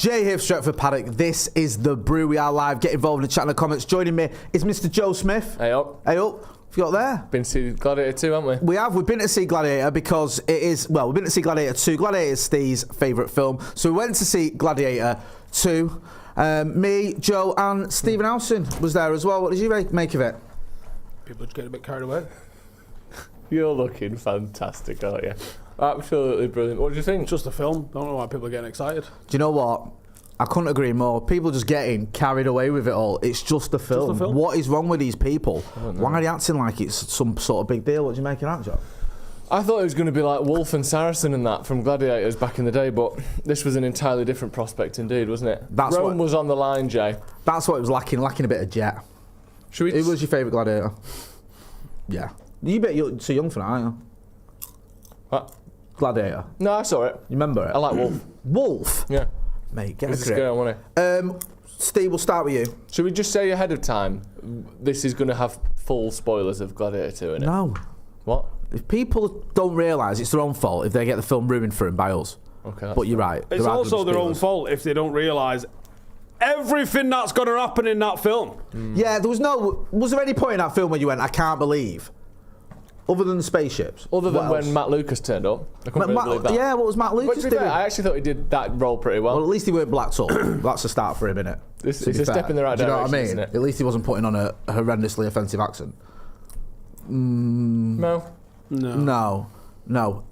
Jay here for Stretford, Paddock. This is the Brew. We are live. Get involved in the chat in the comments. Joining me is Mr. Joe Smith. Hey up. Hey up. Have you got there? Been to see Gladiator 2, haven't we? We have. We've been to see Gladiator because it is, well, we've been to see Gladiator 2. Gladiator is Steve's favourite film. So we went to see Gladiator 2. Me, Joe and Ste Howson was there as well. What did you make of it? People just get a bit carried away. You're looking fantastic, aren't you? Absolutely brilliant. What do you think? It's just a film. Don't know why people are getting excited. Do you know what? I couldn't agree more. People just getting carried away with it all. It's just a film. Just a film. What is wrong with these people? Why are they acting like it's some sort of big deal? What do you make of that, Joe? I thought it was going to be like Wolf and Saracen and that from Gladiators back in the day, but this was an entirely different prospect indeed, wasn't it? Rome was on the line, Jay. That's what it was lacking a bit of jet. Who was your favourite Gladiator? Yeah. You're too young for that, aren't you? What? Gladiator. No, I saw it. You remember it? I like Wolf. Wolf? Yeah. Mate, get a grip. Girl, wasn't it? Steve, we'll start with you. Should we just say ahead of time, this is going to have full spoilers of Gladiator 2 in it? No. What? If people don't realise, it's their own fault if they get the film ruined for them by us. Okay. But you're right. It's also their own fault if they don't realise everything that's going to happen in that film. Yeah, was there any point in that film where you went, I can't believe? Other than the spaceships. Other than when Matt Lucas turned up. I couldn't really believe that. Yeah, what was Matt Lucas doing? I actually thought he did that role pretty well. Well, at least he weren't blacked up. That's a start for him, innit? It's a step in the right direction, do you know what I mean? isn't it? At least he wasn't putting on a horrendously offensive accent. No.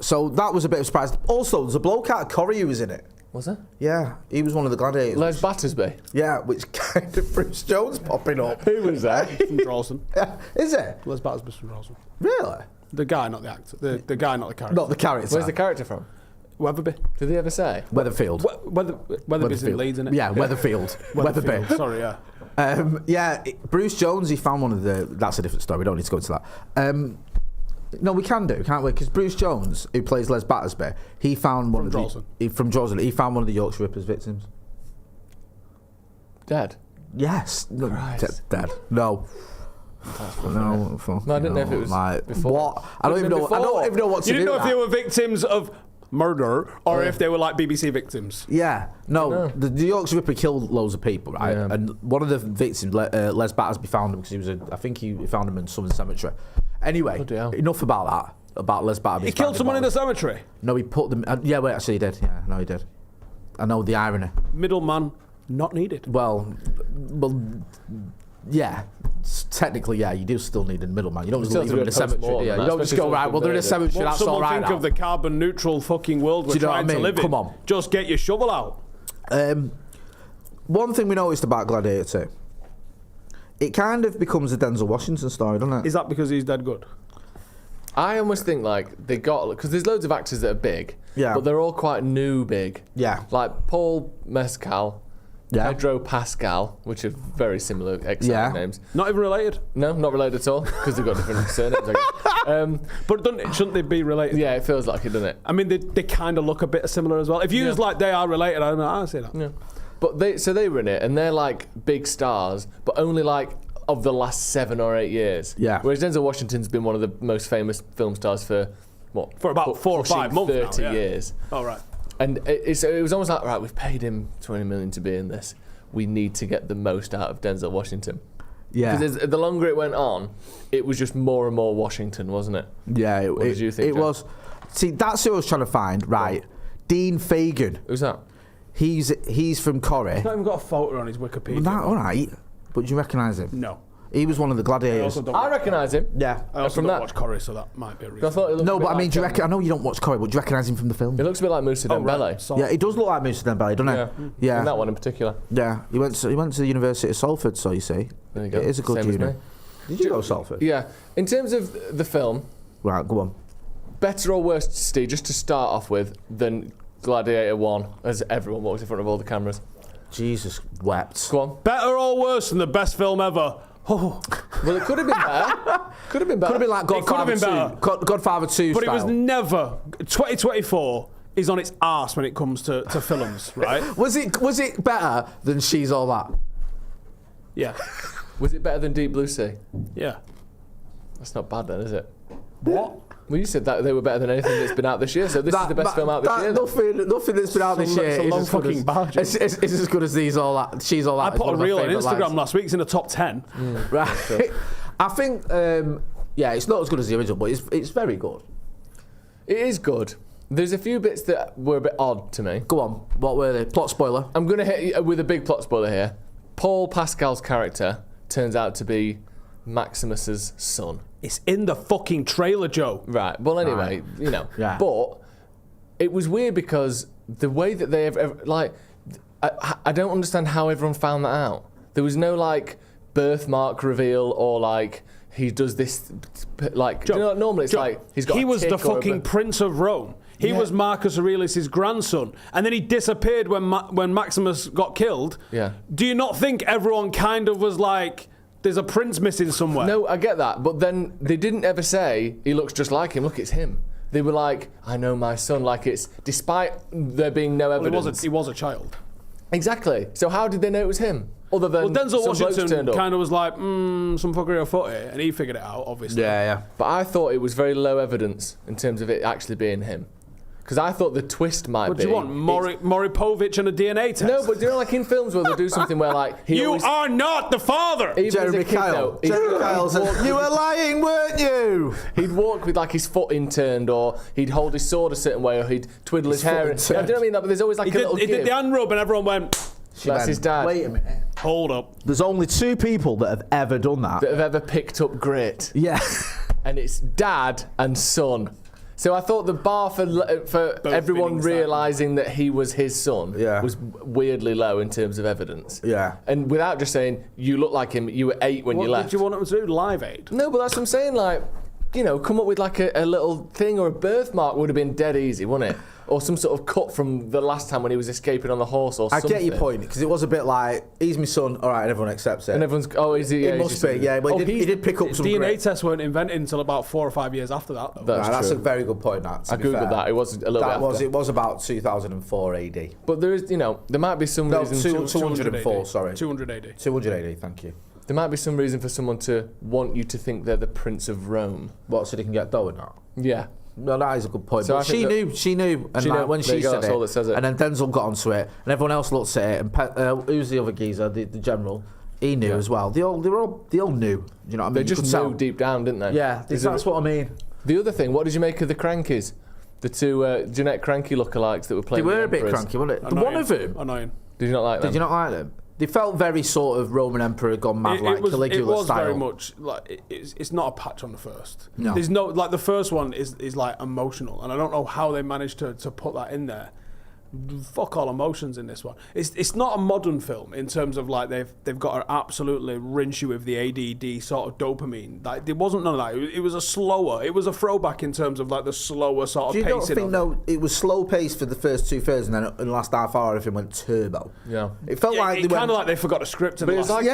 So that was a bit of a surprise. Also, there's a bloke out of Corrie who was in it. Was it? Yeah, he was one of the gladiators. Les Battersby? Yeah, which kind of Bruce Jones popping up. Who was that? From Drawson. Yeah, is it? Les Battersby from Drawson. Really? The guy, not the actor. The guy, not the character. Not the character. Where's the character from? Weatherby. Did they ever say? Weatherfield. Weatherby's in Leeds, isn't it? Yeah, Weatherfield. Weatherby. Sorry, yeah. Bruce Jones, he found one of the... That's a different story. We don't need to go into that. No, we can do, can't we? Because Bruce Jones, who plays Les Battersby, he found one from Drawson. He found one of the Yorkshire Rippers victims. Dead? Yes. Christ. Dead. No. No, I didn't know if it was before. What? I don't even know what to do. You didn't know if they were victims of murder or if they were like BBC victims. Yeah. No, the Yorkshire Ripper killed loads of people, right? Yeah. And one of the victims, Les Battersby, found him because I think he found him in Southern Cemetery. Anyway, enough about that. About Les Battersby. He killed someone in the cemetery? No, he put them... actually he did. Yeah, no, he did. I know the irony. Middleman not needed. Well, yeah. Technically, yeah, you do still need a middleman. You don't just leave them in a cemetery. Yeah, you don't just go, right, well, they're in a cemetery, that's all right. Think of the carbon neutral fucking world we're trying to live in. Come on. Just get your shovel out. One thing we noticed about Gladiator 2, it kind of becomes a Denzel Washington story, doesn't it? Is that because he's dead good? I almost think like they got, because there's loads of actors that are big, but they're all quite new big. Yeah. Like Paul Mescal, Pedro Pascal, which are very similar exciting names. Not even related? No, not related at all, because they've got different surnames, I guess. But shouldn't they be related? Yeah, it feels like it, doesn't it? I mean, they kind of look a bit similar as well. If you use like they are related, I don't know, I see that. Yeah. But they were in it, and they're like big stars, but only like of the last 7 or 8 years. Yeah. Whereas Denzel Washington's been one of the most famous film stars for what? For about 4 or 5 months 30 years. Oh, right. And it was almost like, right, we've paid him $20 million to be in this. We need to get the most out of Denzel Washington. Yeah. Because the longer it went on, it was just more and more Washington, wasn't it? Yeah. What did you think, It was. See, that's who I was trying to find. Right. Dean Fagan. Who's that? He's from Corrie. He's not even got a photo on his Wikipedia. That all right? But do you recognise him? No. He was one of the gladiators. I recognise him. Yeah. I also don't watch Corrie, so that might be a reason. I thought he looked No, a but bit I mean, like, do you reckon? I know you don't watch Corrie, but do you recognise him from the film? He looks a bit like Moussa Dembele. Right. Yeah, he does look like Moussa Dembele, doesn't he? Yeah. In that one in particular. Yeah. He went to the University of Salford, so you see. There you go. It is a good Same as uni. me. Did you go to Salford? Yeah. In terms of the film, Right, go on. better or worse, Steve, just to start off with, than Gladiator 1, as everyone walks in front of all the cameras? Jesus wept. Go on. Better or worse than the best film ever? Oh. Well, it could have been better. Could have been better. Could have been like Godfather 2. Godfather 2 But style. it was never. 2024 is on its arse when it comes to films, right? Was it better than She's All That? Yeah. Was it better than Deep Blue Sea? Yeah. That's not bad then, is it? What? Well, you said that they were better than anything that's been out this year, so this is the best film out this year. Nothing that's been out this year is as good as these all that. She's all that. I put a reel on Instagram last week. It's in the top 10. Right. I think, it's not as good as the original, but it's very good. It is good. There's a few bits that were a bit odd to me. Go on. What were they? Plot spoiler. I'm going to hit you with a big plot spoiler here. Paul Pascal's character turns out to be Maximus's son. It's in the fucking trailer, Joe. Right. Well, anyway, Yeah. But it was weird because the way that they I don't understand how everyone found that out. There was no birthmark reveal or he does this Joe, normally it's Joe, he's got. He was the fucking Prince of Rome. He was Marcus Aurelius' grandson, and then he disappeared when Maximus got killed. Yeah. Do you not think everyone kind of was like, there's a prince missing somewhere? No, I get that, but then they didn't ever say he looks just like him. Look, it's him. They were like, I know my son. It's despite there being no evidence. He was a child. Exactly. So how did they know it was him? Other than Denzel Washington kind of was like, some fuckery afoot here, and he figured it out, obviously. Yeah. But I thought it was very low evidence in terms of it actually being him. Because I thought the twist might be... What do you want, Moripovich and a DNA test? No, but in films where they'll do something where You are not the father! Jeremy Kyle. Jeremy Kyle says, you were lying, weren't you? He'd walk with his foot inturned, or he'd hold his sword a certain way, or he'd twiddle his hair. Do you know what I mean? But there's always a little He did the hand rub and everyone went... That's his dad. Wait a minute. Hold up. There's only 2 people that have ever done that. That have ever picked up grit. Yeah. And it's dad and son. So I thought the bar for everyone realising that he was his son was weirdly low in terms of evidence. Yeah. And without just saying, you look like him, you were 8 when you left. What did you want him to do? Live Aid? No, but that's what I'm saying, come up with a little thing, or a birthmark would have been dead easy, wouldn't it? Or some sort of cut from the last time when he was escaping on the horse or something. I get your point, because it was a bit like, he's my son, all right, and everyone accepts it. And everyone's, is he? It must be, yeah, but he did pick up some DNA tests weren't invented until about 4 or 5 years after that, though. That's a very good point, that. I googled that, it was a little bit after. It was about 2004 AD. But there is, there might be some reason... 204, sorry. 200 AD. 200 AD, thank you. There might be some reason for someone to want you to think they're the Prince of Rome. What, so they can get dough in that? Yeah. No, that is a good point. So but she knew, and when she said all that says it. And then Denzel got onto it, and everyone else looked at it, and who's the other geezer, the general? He knew as well. They all knew. You know what I mean? They just knew deep down, didn't they? Yeah, that's what I mean. The other thing, what did you make of the Crankies? The 2 Jeanette Cranky lookalikes that were playing. They were a bit cranky, weren't they? One of them. Annoying. Did you not like them? Did you not like them? They felt very sort of Roman Emperor gone mad, Caligula style. It was very much it's not a patch on the first. No. There's no the first one is emotional, and I don't know how they managed to put that in there. Fuck all emotions in this one. It's not a modern film in terms of they've got to absolutely rinse you with the ADD sort of dopamine. There wasn't none of that. It was it was a throwback in terms of the slower sort of pacing. Do you not think it was slow paced for the first 2/3, and then in the last half hour everything went turbo? Yeah. It felt like they forgot a script. But it was like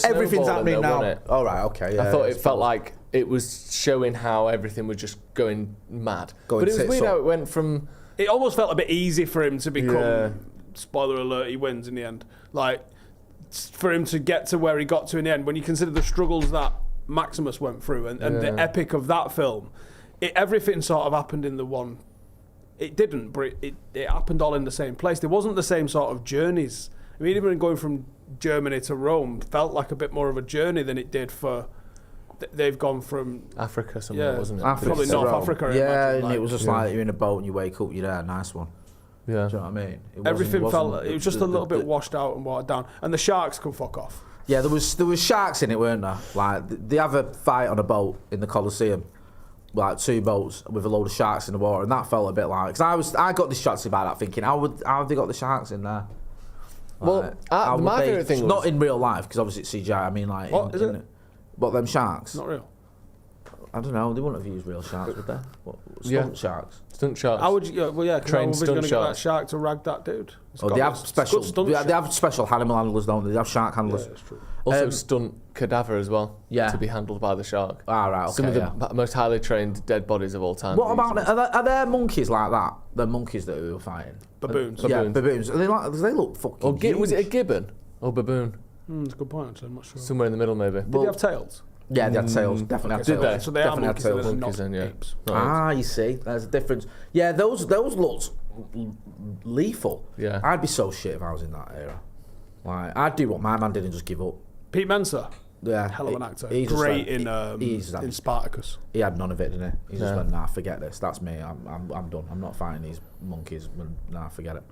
everything's happening now. All right, okay. Yeah, I thought it felt like it was showing how everything was just going mad. But it was weird how it went from. It almost felt a bit easy for him to become, spoiler alert, he wins in the end. For him to get to where he got to in the end, when you consider the struggles that Maximus went through and the epic of that film, everything sort of happened in the one. It didn't, but it happened all in the same place. There wasn't the same sort of journeys. I mean, even going from Germany to Rome felt like a bit more of a journey than it did for... They've gone from Africa somewhere, wasn't it? Probably North Africa. And it was just you're in a boat and you wake up, you're there, nice one. Yeah. Do you know what I mean? Everything felt, it was just a little bit washed out and watered down. And the sharks can fuck off. Yeah, there was sharks in it, weren't there? They have a fight on a boat in the Colosseum, 2 boats with a load of sharks in the water, and that felt a bit because I got distracted by that, thinking how have they got the sharks in there? Well, my favourite thing was not in real life, because obviously it's CGI. I mean, what is it? What, them sharks? Not real. I don't know. They wouldn't have used real sharks, would they? Stunt sharks. Stunt sharks. How would you? Trained stunt going to get that sharks. shark to rag that dude? They have special. They have special animal handlers, don't they? They have shark handlers. Yeah, that's true. Also, stunt cadaver as well. Yeah. To be handled by the shark. Ah, right. Okay. Some of the most highly trained dead bodies of all time. What about are there monkeys like that? The monkeys that we were fighting. Baboons. Yeah, baboons. Are they look fucking. Was it a gibbon or baboon? That's a good point. Actually, I'm not sure. Somewhere in the middle, maybe. Did they have tails? Yeah, they had tails. Definitely had Did tails. they? So they are Definitely had monkeys, tails. they're Monkeys not then, yeah. apes. Ah, you see, there's a difference. Yeah, those looked lethal. Yeah. I'd be so shit if I was in that era. Like, I'd do what my man did and just give up. Pete Mensah, Yeah, hell of an actor. He just Great went- in Spartacus. He had none of it, didn't he? He just No. went, nah, forget this. That's me. I'm done. I'm not fighting these monkeys. Nah, forget it.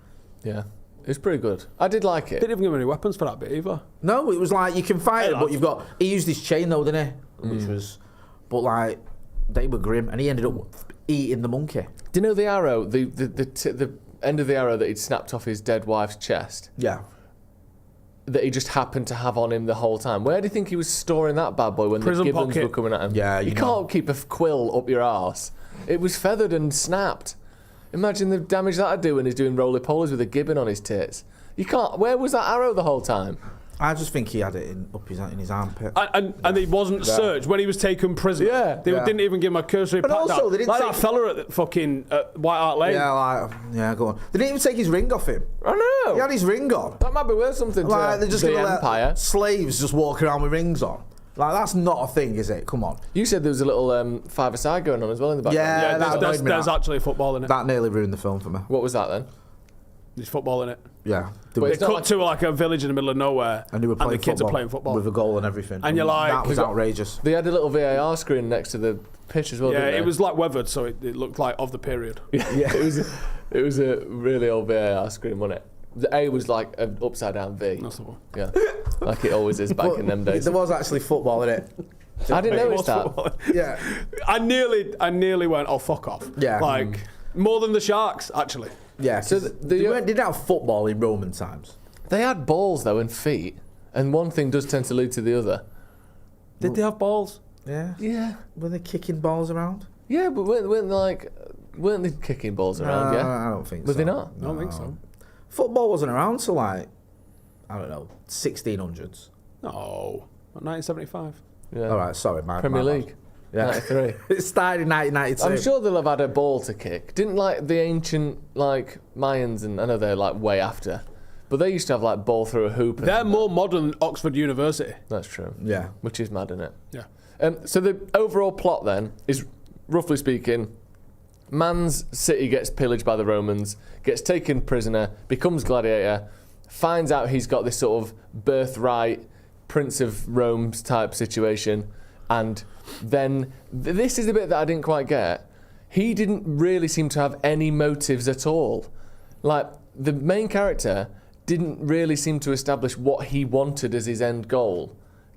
Yeah. It was pretty good. I did like it. Didn't even give him any weapons for that bit either. No, it was like, you can fight it, but you've got... He used his chain, though, didn't he? Which was... But, like, they were grim, and he ended up eating the monkey. Do you know the arrow, the end of the arrow that he'd snapped off his dead wife's chest? Yeah. That he just happened to have on him the whole time. Where do you think he was storing that bad boy when Prison the gibbons pocket. were coming at him? Yeah, you you can't keep a quill up your arse. It was feathered and snapped. Imagine the damage that'd do when he's doing roly-polies with a gibbon on his tits. You can't. Where was that arrow the whole time? I just think he had it in his armpit. And he wasn't searched when he was taken prisoner. Yeah. They Yeah. didn't even give him a cursory But pat also, down. they didn't like take- that fella at the fucking White Hart Lane. Yeah, go on. They didn't even take his ring off him. I know. He had his ring on. That might be worth something Like, to they're just the going to Empire. let slaves just walk around with rings on. Like, that's not a thing, is it? Come on. You said there was a little five-a-side going on as well in the background. Yeah, Yeah, that annoyed me, there's that. actually football in it. That nearly ruined the film for me. What was that then? There's football in it. Yeah. But They it's not cut like- to like a village in the middle of nowhere, And they were playing the kids football are playing football. with a goal and everything. And you're like- that was outrageous. They had a little VAR screen next to the pitch as well. Yeah, didn't they? it was like weathered, so it looked like of the period. Yeah, it was a really old VAR screen, wasn't it? The A was like an upside down V. That's the one. Yeah, like it always is back in them days. There was actually football in it. I didn't It notice was that. football. Yeah. I nearly went, oh, fuck off. Yeah. Like, more than the Sharks, actually. Yeah. So So the- they didn't have football in Roman times. They had balls though and feet, and one thing does tend to lead to the other. Did they have balls? Yeah. Yeah, Were they kicking balls around? yeah, but weren't they kicking balls around? Yeah, I don't think were so. they not? I don't think so. Football wasn't around till like, I don't know, 1600s. No. 1975. Yeah. All right, sorry, my Premier my bad. League, Yeah. 93. It started in 1992. I'm sure they'll have had a ball to kick. Didn't like the ancient like Mayans, and I know they're like way after, but they used to have like ball through a hoop. And They're more modern than Oxford University. That's true. Yeah. Which is mad, isn't it? Yeah. So the overall plot then is, roughly speaking, man's city gets pillaged by the Romans, gets taken prisoner, becomes gladiator, finds out he's got this sort of birthright Prince of Rome's type situation, and then this is the bit that I didn't quite get. He didn't really seem to have any motives at all. Like, the main character didn't really seem to establish what he wanted as his end goal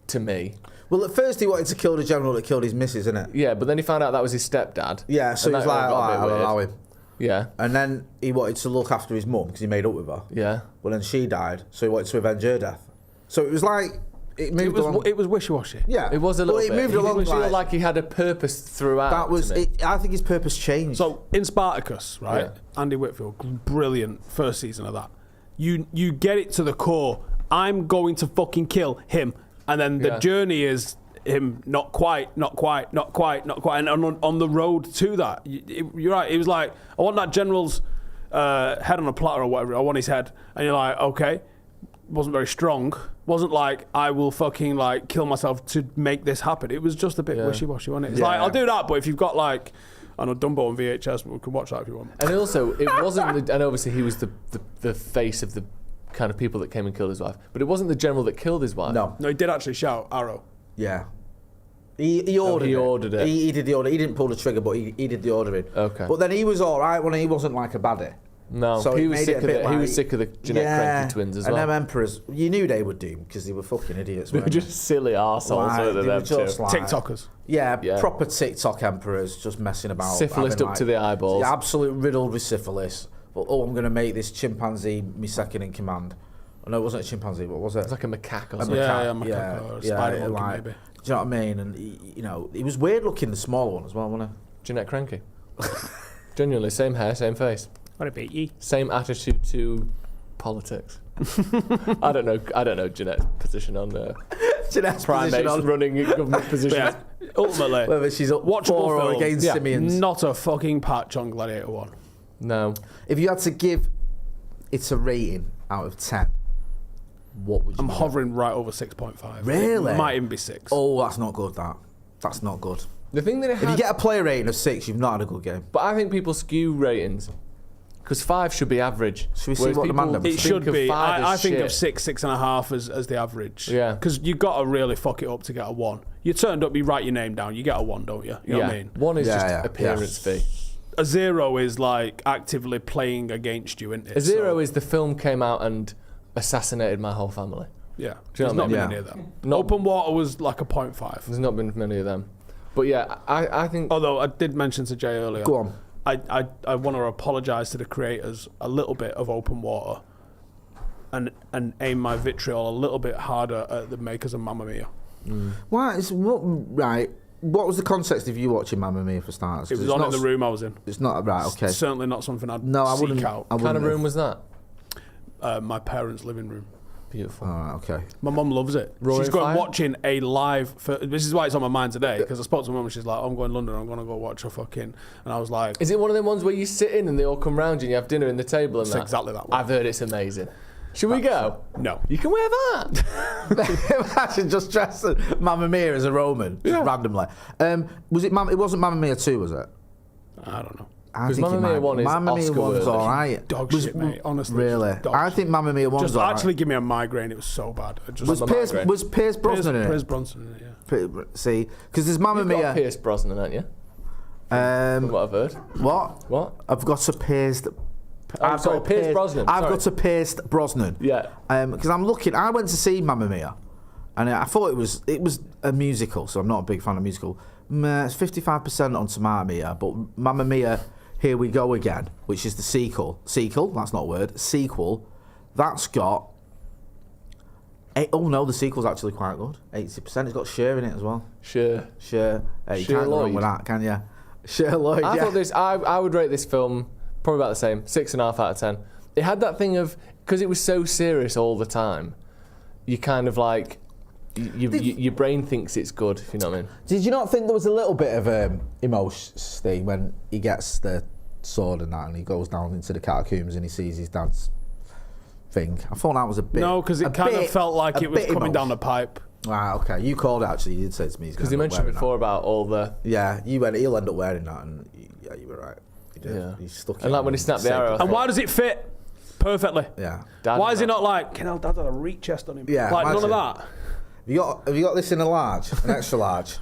to me. Well, at first he wanted to kill the general that killed his missus, innit? Yeah, but then he found out that was his stepdad. Yeah, so And he was that like, got a all right, bit I'll weird. allow him. Yeah, And then he wanted to look after his mum because he made up with her. yeah. Well, then she died, so he wanted to avenge her death. So it was like, it moved along. It was wishy-washy. Yeah. It was a little Well, bit. it moved He along didn't feel like, like he had a purpose throughout. that was, to me. I think his purpose changed. So, in Spartacus, right, Yeah. Andy Whitfield, brilliant first season of that. You get it to the core. I'm going to fucking kill him. And then the Yeah. journey is him not quite. And on the road to that, you're right. It was like, I want that general's head on a platter or whatever. I want his head. And you're like, okay. Wasn't very strong. Wasn't like, I will fucking like kill myself to make this happen. It was just a bit Yeah. wishy-washy, wasn't it? It's Yeah. like, I'll do that, but if you've got like, I know, Dumbo on VHS, we can watch that if you want. And also, it wasn't. And obviously, he was the face of the kind of people that came and killed his wife. But it wasn't the general that killed his wife. no. No, he did actually shout arrow. Yeah. He ordered it. he ordered it. He did the order. He didn't pull the trigger, but he did the ordering. Okay. But then he was all right when he wasn't like a baddie. No, So he it was made sick it a of bit it. He like- was sick of the Jeanette Cranky twins as and well. them emperors, you knew they would do because they were fucking idiots. They were weren't they? just silly arseholes, Like, weren't they, they were them two? just like- TikTokers. Yeah, Yeah. proper TikTok emperors just messing about. Syphilis having, up to the eyeballs. Absolute riddled with syphilis. But, I'm going to make this chimpanzee my second in command. Oh, no, it wasn't a chimpanzee, what was it? It's like a macaque or A something. macaque. macaque, Or a spider monkey, maybe. Do you know what I mean? And, you know, he was weird looking, the smaller one as well, wasn't Jeanette Cranky. Genuinely, same hair, same face. What about you? Same attitude to politics. I don't know Jeanette's position on he? Jeanette's primates position on running in government But positions. yeah, ultimately, whether she's up watchable for or film. against Yeah. simians. Not a fucking patch on Gladiator 1. No. If you had to give it a rating out of 10, what would you? I'm give it? hovering right over 6.5. Really? It might even be 6. Oh, that's not good. That's not good. The thing that it If you had, get a player rating of 6, you've not had a good game. but I think people skew ratings because 5 should be average. Should we see Whereas what the people man It think should of be. 5 I as think of shit. 6.5 as the average. Yeah. Because you've got to really fuck it up to get a 1. You turned up, you write your name down, you get a 1, don't you? You know what I mean? 1 is Yeah, just yeah, appearance fee. A 0 is like actively playing against you, isn't it? A 0 is the film came out and assassinated my whole family. Yeah. Do you know There's what I not mean? been Yeah. any of them. Not- Open Water was like a 0.5. There's not been many of them. But yeah, I think Although I did mention to Jay earlier. Go on. I want to apologise to the creators a little bit of Open Water and aim my vitriol a little bit harder at the makers of Mamma Mia. Why? Right. What was the context of you watching Mamma Mia for starters? It 'Cause was it's on not in the room I was in. It's not right. Okay. Certainly not something I'd No, I seek wouldn't. out. I what kind of wouldn't room was that? My parents' living room. Beautiful. All right. Okay. My mum loves it. Roaring She's going Fire? watching a live. This is why it's on my mind today because I spoke to my mum and she's like, "I'm going to London. I'm going to go watch a fucking." And I was like, Is it one of them ones where you sit in and they all come round you and you have dinner in the table and "It's that? exactly that one." I've heard it's amazing. Should we go? No. You can wear that. Imagine just dressing Mamma Mia as a Roman, just randomly. Was it? It wasn't Mamma Mia 2, was it? I don't know. I 'Cause think Mamma it Mia might 1 be. is Mamma Mia Oscar 1's worthy. all right. Dog shit, mate. Honestly, Really? dog I shit. think Mamma Mia 1's Just all right. actually give me a migraine. It was so bad. I just Was a Pierce, migraine. was Pierce Brosnan in Pierce it? Bronson in it, yeah. See, because there's Mamma You've got Mia. Pierce Brosnan, haven't you? From what I've heard. What? What? I've got a pierced. Oh, sorry, Pierce Brosnan. I've Sorry. got a pierced Brosnan. Yeah. Because I'm looking. I went to see Mamma Mia, and I thought it was a musical, so I'm not a big fan of musical. It's 55% on Tomato Mia, but Mamma Mia, Here We Go Again, which is the sequel. Sequel? That's not a word. Sequel. That's got. Oh no, the sequel's actually quite good. 80%. It's got Cher in it as well. Sure. Cher. You Cher can't go wrong Lloyd. with that, can you? Cher Lloyd. I yeah. thought this. I would rate this film probably about the same, 6.5 out of 10. It had that thing of because it was so serious all the time. You kind of like your brain thinks it's good. If you know what I mean. Did you not think there was a little bit of emotion, Steve, when he gets the sword and that, and he goes down into the catacombs and he sees his dad's thing? I thought that was a bit. No, because it kind of felt like it was coming down the pipe. Right, okay. You called it, actually. You did say to me. Because you mentioned before about all the Yeah, you went. He'll end up wearing that, and yeah, you were right. He did. Yeah. He stuck it. And like on when he snapped the saved arrow, it. And why does it fit perfectly? Yeah. Dad Why and is he that. not like, Dad had a reach chest on him? Yeah, like none imagine. of that. Have you got this in a large, an extra large?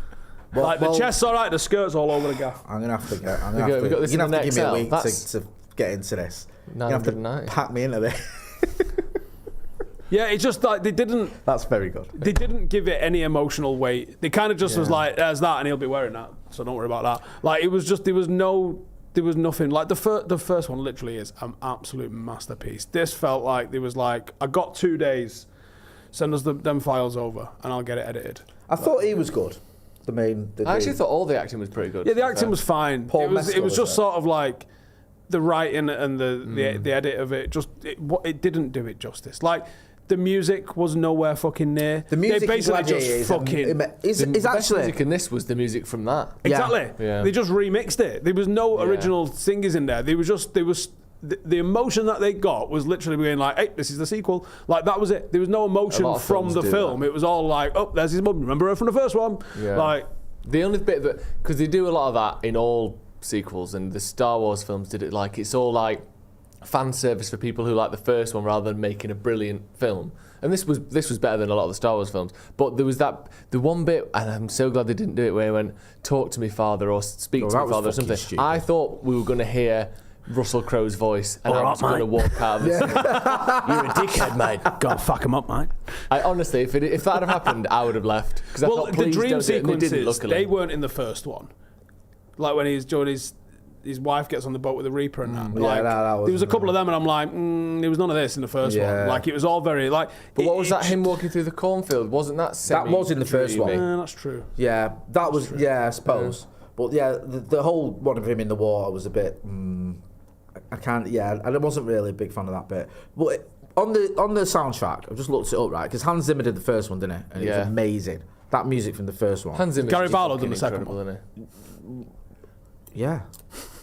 Well, Like the chest's all right, the skirt's all over the gaff. I'm gonna have to get. I'm We gonna have got to. this You're in gonna have an to give me a XL. week That's to get into this. You're gonna have to 990. pack me into this. Yeah, it's just like they didn't That's very good. give it any emotional weight. They kind of just was like, there's that, and he'll be wearing that, so don't worry about that. Like it was just there was nothing. Like the first one literally is an absolute masterpiece. This felt like there was like, I got 2 days, send us them files over, and I'll get it edited. I thought he was good. I actually thought all the acting was pretty good. Yeah, the acting was fine. Paul It was Mescal, just was it? sort of like the writing and the edit of it. It didn't do it justice. Like the music was nowhere fucking near. The music they basically in Gladiator just fucking. is The best actually. music in this was the music from that. Exactly. Yeah. They just remixed it. There was no original singers in there. The emotion that they got was literally being like, hey, this is the sequel. Like, that was it. There was no emotion A lot of from films the do film. that. It was all like, oh, there's his mum. Remember her from the first one? Yeah. Like, The only bit that, because they do a lot of that in all sequels, and the Star Wars films did it like, it's all like fan service for people who like the first one rather than making a brilliant film. And this was better than a lot of the Star Wars films. But there was the one bit, and I'm so glad they didn't do it, where he went, talk to me, father, or speak to that me, was father, or fucking something. stupid. I thought we were going to hear Russell Crowe's voice, and I was going to walk out of this. You're a dickhead, mate. God, fuck him up, mate. I honestly, if that had happened, I would have left. Because I Well, thought, the please dream don't do it, and they didn't, sequences, luckily. they weren't in the first one. Like when he's doing his wife gets on the boat with the Reaper and that. Yeah, Like, that there was a wasn't couple of them, and I'm like, there was none of this in the first Yeah. one. Like it was all very like. But what was that? Him walking through the cornfield? Wasn't that? That was in the first one. That's true. Yeah, that was. Yeah, I suppose. But yeah, the whole one of him in the water was a bit. I can't. Yeah, and I wasn't really a big fan of that bit. But on the soundtrack, I've just looked it up, right? Because Hans Zimmer did the first one, didn't it? And it was amazing. That music from the first one. Hans Zimmer's Gary just Barlow fucking done the second incredible, one. isn't he? Yeah.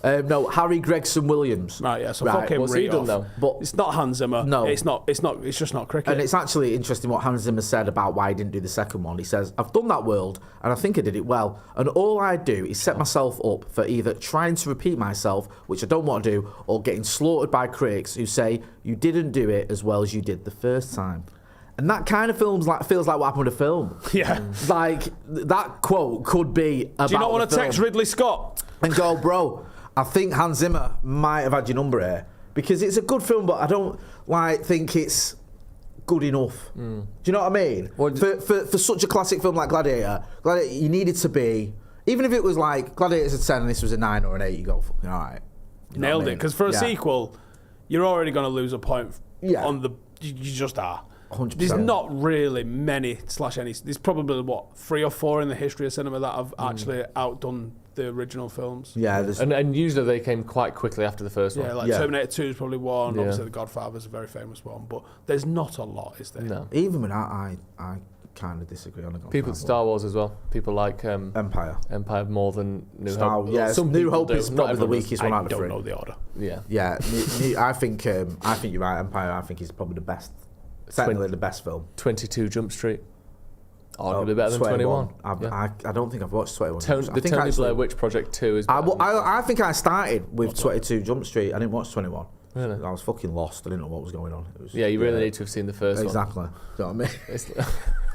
No, Harry Gregson Williams. Right, yeah, so Right, fuck him. what's he right done off. though? But It's not Hans Zimmer. No. It's not. It's just not cricket. and it's actually interesting what Hans Zimmer said about why he didn't do the second one. He says, I've done that world, and I think I did it well. And all I do is set myself up for either trying to repeat myself, which I don't want to do, or getting slaughtered by critics who say, you didn't do it as well as you did the first time. And that kind of feels like what happened with a film. Yeah. Like, that quote could be about Do you not want the to text film. Ridley Scott? And go, bro, I think Hans Zimmer might have had your number here. Because it's a good film, but I don't think it's good enough. Do you know what I mean? For such a classic film like Gladiator, you needed to be, even if it was like Gladiator's a 10 and this was a 9 or an 8, you go, fucking all right. You know Nailed what I it. mean? Because for a Yeah. sequel, you're already going to lose a point Yeah. on the. You just are. 100%. There's not really many / any. There's probably 3 or 4 in the history of cinema that have actually outdone the original films. Yeah, there's, And usually they came quite quickly after the first one. Yeah, like Yeah. Terminator 2 is probably one. Yeah. Obviously, The Godfather's a very famous one, but there's not a lot, is there? No. even when I kind of disagree on the People at Star Wars as well. People like Empire. Empire more than New Star, Hope. yeah, Some New people Hope do, is not probably the everyone does. weakest one I out of the don't three. know the order. Yeah. Yeah, I think you're right. Empire, I think is probably the best. Technically, the best film. 22 Jump Street. Arguably better than 21. Yeah. I don't think I've watched 21. The Tony Blair Witch Project 2 is better. I think I started with 22 Jump Street. I didn't watch 21. Really? I was fucking lost. I didn't know what was going on. It was, Yeah, you really need to have seen the first exactly. Do you know what I mean? one. Exactly.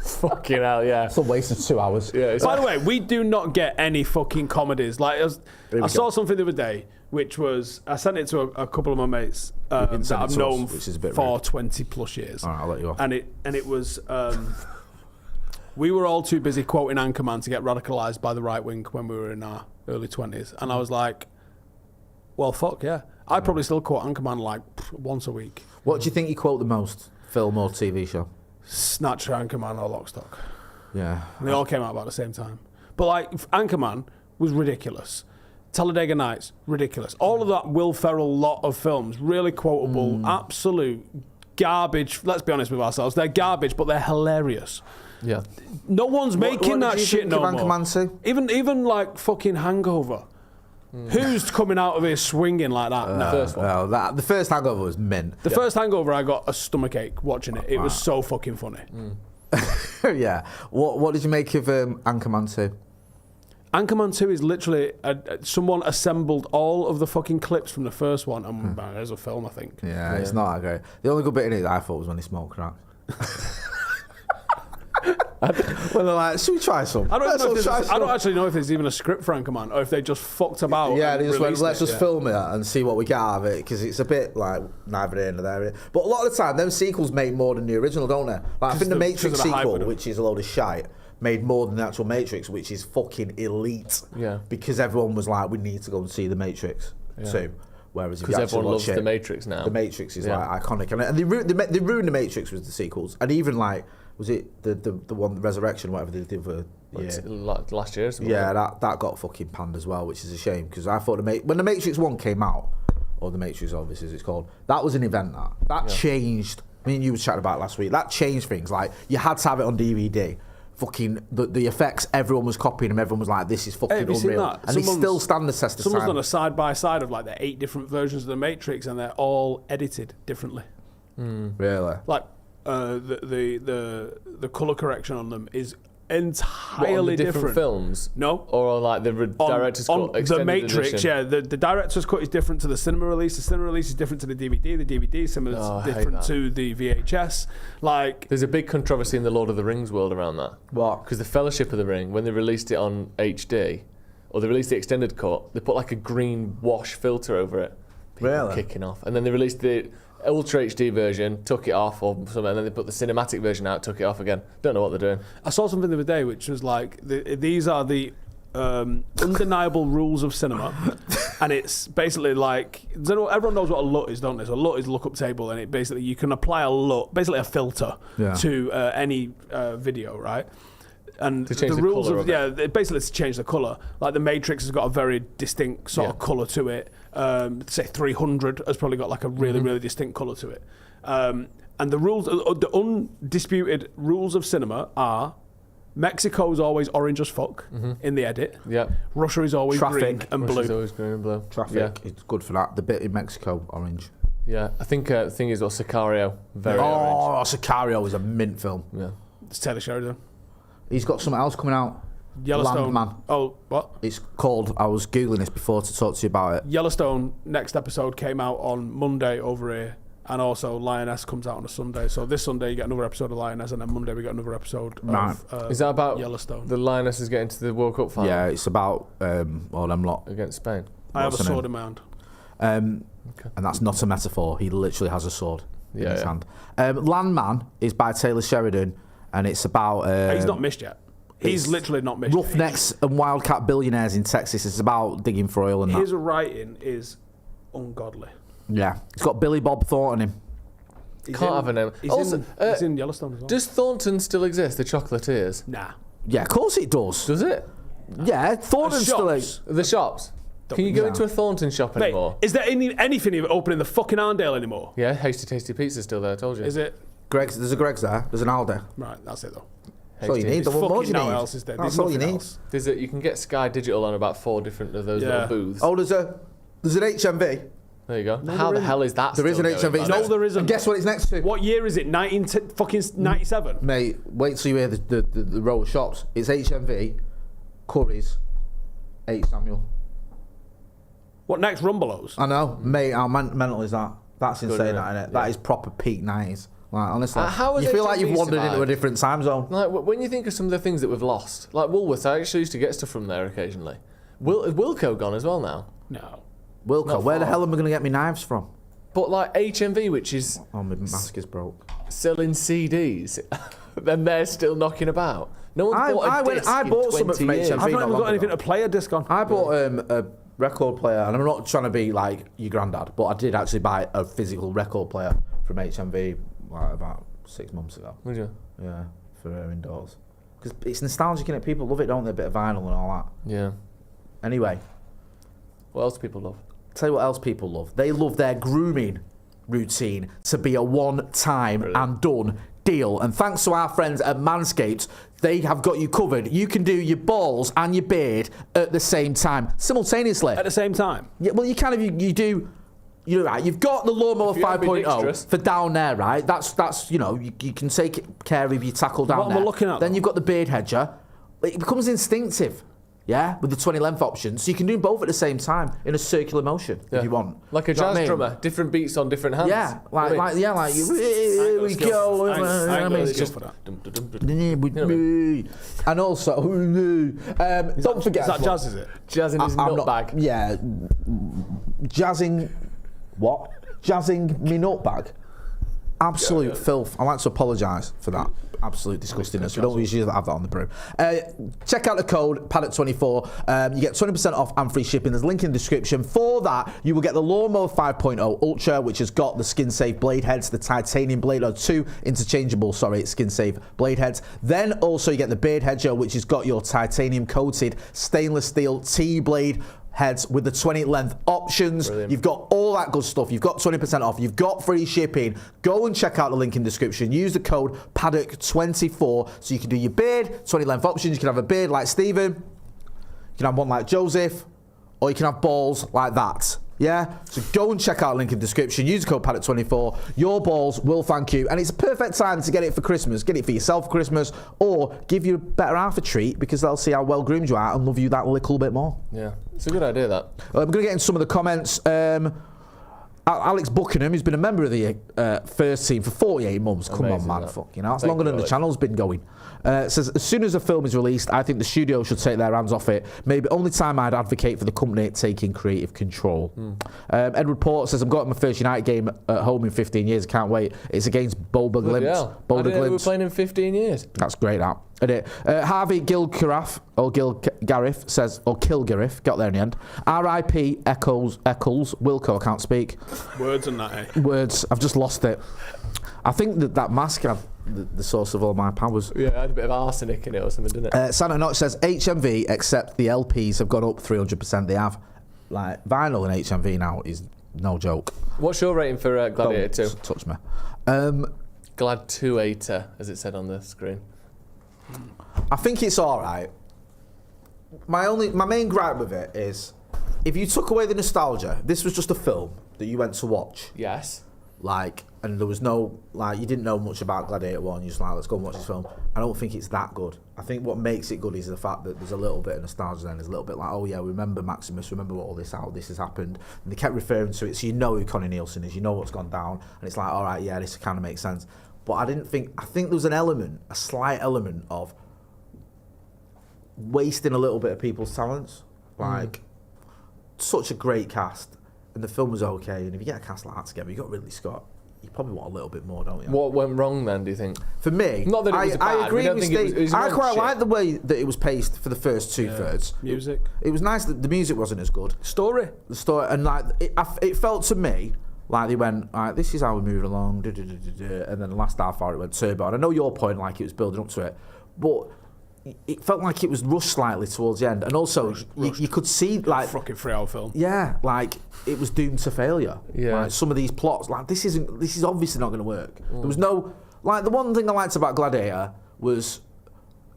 Fucking hell, yeah. It's a waste of 2 hours. Yeah, it's By the way, we do not get any fucking comedies. Like I saw something the other day, which was I sent it to a couple of my mates that send it I've to known us, which is a bit for rude. 20 plus years. All right, I'll let you off. And it was we were all too busy quoting Anchorman to get radicalised by the right wing when we were in our early 20s, and I was like, well, fuck yeah. I probably still quote Anchorman like once a week. What do you think you quote the most? Film or TV show? Snatcher, Anchorman, or Lockstock. Yeah. And they all came out about the same time. But like Anchorman was ridiculous. Talladega Nights, ridiculous. All of that Will Ferrell lot of films, really quotable, absolute garbage. Let's be honest with ourselves. They're garbage, but they're hilarious. Yeah. No one's making what that did you shit think no of more. Anchorman 2? Even like fucking Hangover. Who's coming out of here swinging like that? No. First one. Well, the first Hangover was mint. The first Hangover, I got a stomachache watching it. It was so fucking funny. Yeah. What did you make of Anchorman 2? Anchorman 2 is literally someone assembled all of the fucking clips from the first one, and there's a film, I think. Yeah, it's not that great. The only good bit in it I thought was when he smoked crack. When they're like, should we try some? I don't actually know if there's even a script for Anchorman, or if they just fucked about. Yeah, and they just went, released let's it, just film it and see what we get out of it, because it's a bit like neither here nor there. But a lot of the time, them sequels make more than the original, don't they? Like, I think the Matrix because of the hype sequel, with them. which is a load of shite, made more than the actual Matrix, which is fucking elite. Yeah. Because everyone was like, we need to go and see the Matrix too. Whereas if you Because actually everyone watch loves The Matrix now. The Matrix is Yeah. like iconic, and they ruined the Matrix with the sequels, and even like was it the one Resurrection, whatever they did for Last year or something. yeah, that got fucking panned as well, which is a shame, because I thought when the Matrix 1 came out, or the Matrix obviously as it's called, that was an event that changed. I mean, you were chatting about it last week. That changed things. Like, you had to have it on DVD. Fucking the effects, everyone was copying them. Everyone was like, "This is fucking have you seen unreal," that? and they still stand the test of Someone's time. done a side by side of like the 8 different versions of the Matrix, and they're all edited differently. Really? Like the color correction on them is What, on entirely the different films? No. Or on like the director's on cut, the extended Matrix, edition? yeah. The director's cut is different to the cinema release. The cinema release is different to the DVD. The DVD is similar Oh, I hate different that. to the VHS. Like, There's a big controversy in the Lord of the Rings world around that. What? Because the Fellowship of the Ring, when they released it on HD, or they released the extended cut, they put like a green wash filter over it. People Really? kicking off. And then they released the Ultra HD version, took it off, or something, and then they put the cinematic version out, took it off again. Don't know what they're doing. I saw something the other day which was like, these are the undeniable rules of cinema. And it's basically like, everyone knows what a LUT is, don't they? So a LUT is a lookup table, and it basically, you can apply a LUT, basically a filter, to any video, right? And To change the the rules colour of of it. basically to change the colour. Like the Matrix has got a very distinct sort of colour to it. Say 300 has probably got like a really, really distinct colour to it. And the rules, the undisputed rules of cinema are Mexico's always orange as fuck in the edit. Yeah. Russia is always green and Russia's blue. always green and blue. Traffic, it's good for that. The bit in Mexico, orange. Yeah. I think the thing is, Sicario, very orange. Sicario is a mint film. Yeah. It's Taylor Sheridan. He's got something else coming out. Yellowstone. Landman. Oh, what? It's called, I was Googling this before to talk to you about it. Yellowstone, next episode came out on Monday over here. And also Lioness comes out on a Sunday. So this Sunday you get another episode of Lioness, and then Monday we get another episode of is that about Yellowstone. The Lioness is getting to the World Cup final? Yeah, it's about all them lot. Against Spain. I have a sword in my hand. And that's not a metaphor. He literally has a sword in his hand. Landman is by Taylor Sheridan, and it's about... he's not missed yet. He's literally not missed. Roughnecks and wildcat billionaires in Texas. It's about digging for oil and his writing is ungodly. Yeah. It's got Billy Bob Thornton in. Can't have a name. He's in Yellowstone as well. Does Thornton still exist, the Chocolatiers? Nah. Yeah, of course it does. Does it? Yeah, Thornton still is. The shops? Can you go into a Thornton shop anymore? Is there anything even open in the fucking Arndale anymore? Yeah, Hasty Tasty Pizza's still there, I told you. Is it? Greg's, there's a Greg's there. There's an Aldi. Right, that's it though. That's all you need. What more do you need? Else is there. That's all you need. You can get Sky Digital on about 4 different of those little booths. Oh, there's an HMV. There you go. How the hell is that? There is an HMV. No, there isn't. And guess what it's next to? What year is it? 97? Mate, wait till you hear the row of shops. It's HMV, Curry's, H. Samuel. What next? Rumbelows? I know, mate. How mental is that? That's insane, that, isn't it? That is proper peak 90s. Like, honestly, you feel like you've wandered into a different time zone. Like when you think of some of the things that we've lost, like Woolworths, I actually used to get stuff from there occasionally. Is Wilco gone as well now? No. Wilco, where the hell am I going to get my knives from? But like HMV, which is my mask is broke. Selling CDs, then they're still knocking about. No one's bought a disc I bought in 20 something from years. HMV. I've not even got anything to play a disc on. I bought a record player, and I'm not trying to be like your granddad, but I did actually buy a physical record player from HMV like about 6 months ago. Would you? Yeah, for indoors. Because it's nostalgic, and people love it, don't they? A bit of vinyl and all that. Yeah. Anyway. What else do people love? Tell you what else people love. They love their grooming routine to be a one-time and done deal. And thanks to our friends at Manscaped, they have got you covered. You can do your balls and your beard at the same time, simultaneously. At the same time? Yeah, well, you kind of, you do... You're right. You've got the lawnmower 5.0 for down there, right? That's you know, you can take care of your tackle down there. What am I looking at? Then you've got the beard hedger. It becomes instinctive, yeah, with the 20 length option. So you can do both at the same time in a circular motion if you want. Like a jazz drummer, different beats on different hands. Yeah, here we go. And also, don't forget. Is that jazz? Is it jazzing his nut bag? Yeah, jazzing. What? Jazzing me nut bag? Absolute filth. I'd like to apologise for that. Absolute disgustingness. We don't usually have that on the brew. Check out the code Paddock24. You get 20% off and free shipping. There's a link in the description. For that, you will get the Lawnmower 5.0 Ultra, which has got the skin-safe blade heads, the titanium blade, or 2 interchangeable, skin-safe blade heads. Then also you get the beard hedger, which has got your titanium-coated stainless steel T-blade heads with the 20 length options. Brilliant. You've got all that good stuff. You've got 20% off. You've got free shipping. Go and check out the link in the description. Use the code Paddock24 so you can do your beard, 20 length options. You can have a beard like Stephen. You can have one like Joseph. Or you can have balls like that. Yeah? So go and check out the link in the description. Use the code Paddock24. Your balls will thank you. And it's a perfect time to get it for Christmas. Get it for yourself for Christmas. Or give your better half a treat because they'll see how well groomed you are and love you that little bit more. Yeah. It's a good idea, that. I'm going to get into some of the comments. Alex Buckingham, who's been a member of the first team for 48 months. Come on, man. Fuck, you know, that's longer than the channel's been going. Says, as soon as a film is released, I think the studio should take their hands off it. Maybe only time I'd advocate for the company taking creative control. Edward Port says, I'm going to my first United game at home in 15 years. Can't wait. It's against Boulder Glimpse. Boulder Glimpse. We were playing in 15 years. That's great, that. Harvey Gilgariff says, or Kilgariff, got there in the end. R.I.P. Eccles, Wilco, I can't speak. Words and that, eh? Words, I've just lost it. I think that mask had the source of all my powers. Yeah, it had a bit of arsenic in it or something, didn't it? Santa Notch says, HMV, except the LPs have gone up 300%. They have. Like, vinyl in HMV now is no joke. What's your rating for Gladiator 2? Touch me. Glad 2-ater, as it said on the screen. I think it's all right. My main gripe with it is, if you took away the nostalgia, this was just a film that you went to watch. Yes. Like, and there was no, like, you didn't know much about Gladiator 1, you're just like, let's go and watch this film. I don't think it's that good. I think what makes it good is the fact that there's a little bit of nostalgia then. There's a little bit like, oh yeah, remember Maximus, remember what all this, how this has happened. And they kept referring to it, so you know who Connie Nielsen is, you know what's gone down. And it's like, all right, yeah, this kind of makes sense. But I think there was a slight element of wasting a little bit of people's talents. Like, such a great cast. And the film was okay, and if you get a cast like that together, you got Ridley Scott, you probably want a little bit more, don't you? What went wrong then, do you think? For me, not that it was bad. I agree with Steve. I quite like the way that it was paced for the first two thirds. Music. It was nice that the music wasn't as good. Story. The story, and like it felt to me like they went, all right, this is how we move along, and then the last half hour it went turbo. And I know your point, like it was building up to it, but it felt like it was rushed slightly towards the end, and also you could see like fucking 3-hour film. Yeah, like it was doomed to failure. Yeah, like some of these plots, like this is obviously not going to work. There was no, like, the one thing I liked about Gladiator was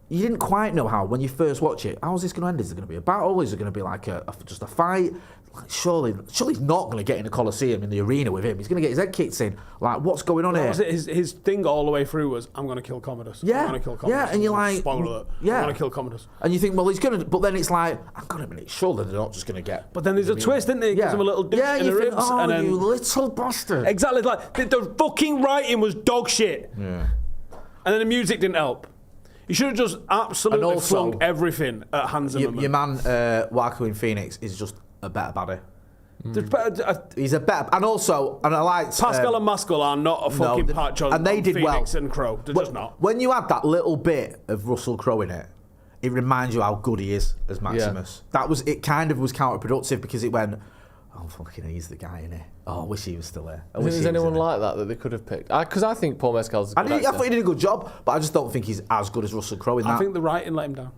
you didn't quite know how when you first watch it. How is this going to end? Is it going to be a battle? Is it going to be like just a fight? Like, surely he's not going to get in a Coliseum in the arena with him. He's going to get his head kicked in. Like, what's going on here? His thing all the way through was, I'm going to kill Commodus. Yeah, I'm going to kill Commodus. Yeah, and you're like, spoiler alert. Yeah, I'm going to kill Commodus. And you think, well, he's going to, but then it's like, hang on a minute, surely they're not just going to get. But then there's a twist, isn't there? He gives him a little dip in the ribs. Oh, and then, you little bastard. Exactly, like the fucking writing was dog shit. Yeah. And then the music didn't help. You should have just absolutely flung everything at Hans Zimmerman. Your man, Joaquin Phoenix, is just a better baddie. He's a better, and I liked Pascal and Maskell are not a fucking patch on, and they did Phoenix well. And Crow. They're just not. When you had that little bit of Russell Crowe in it, it reminds you how good he is as Maximus. Yeah. It kind of was counterproductive because it went, oh fucking, he's the guy in it. Oh, I wish he was still there. I think there's anyone like that they could have picked? Because I think Paul Mescal's a good actor. I thought he did a good job, but I just don't think he's as good as Russell Crowe in that. I think the writing let him down.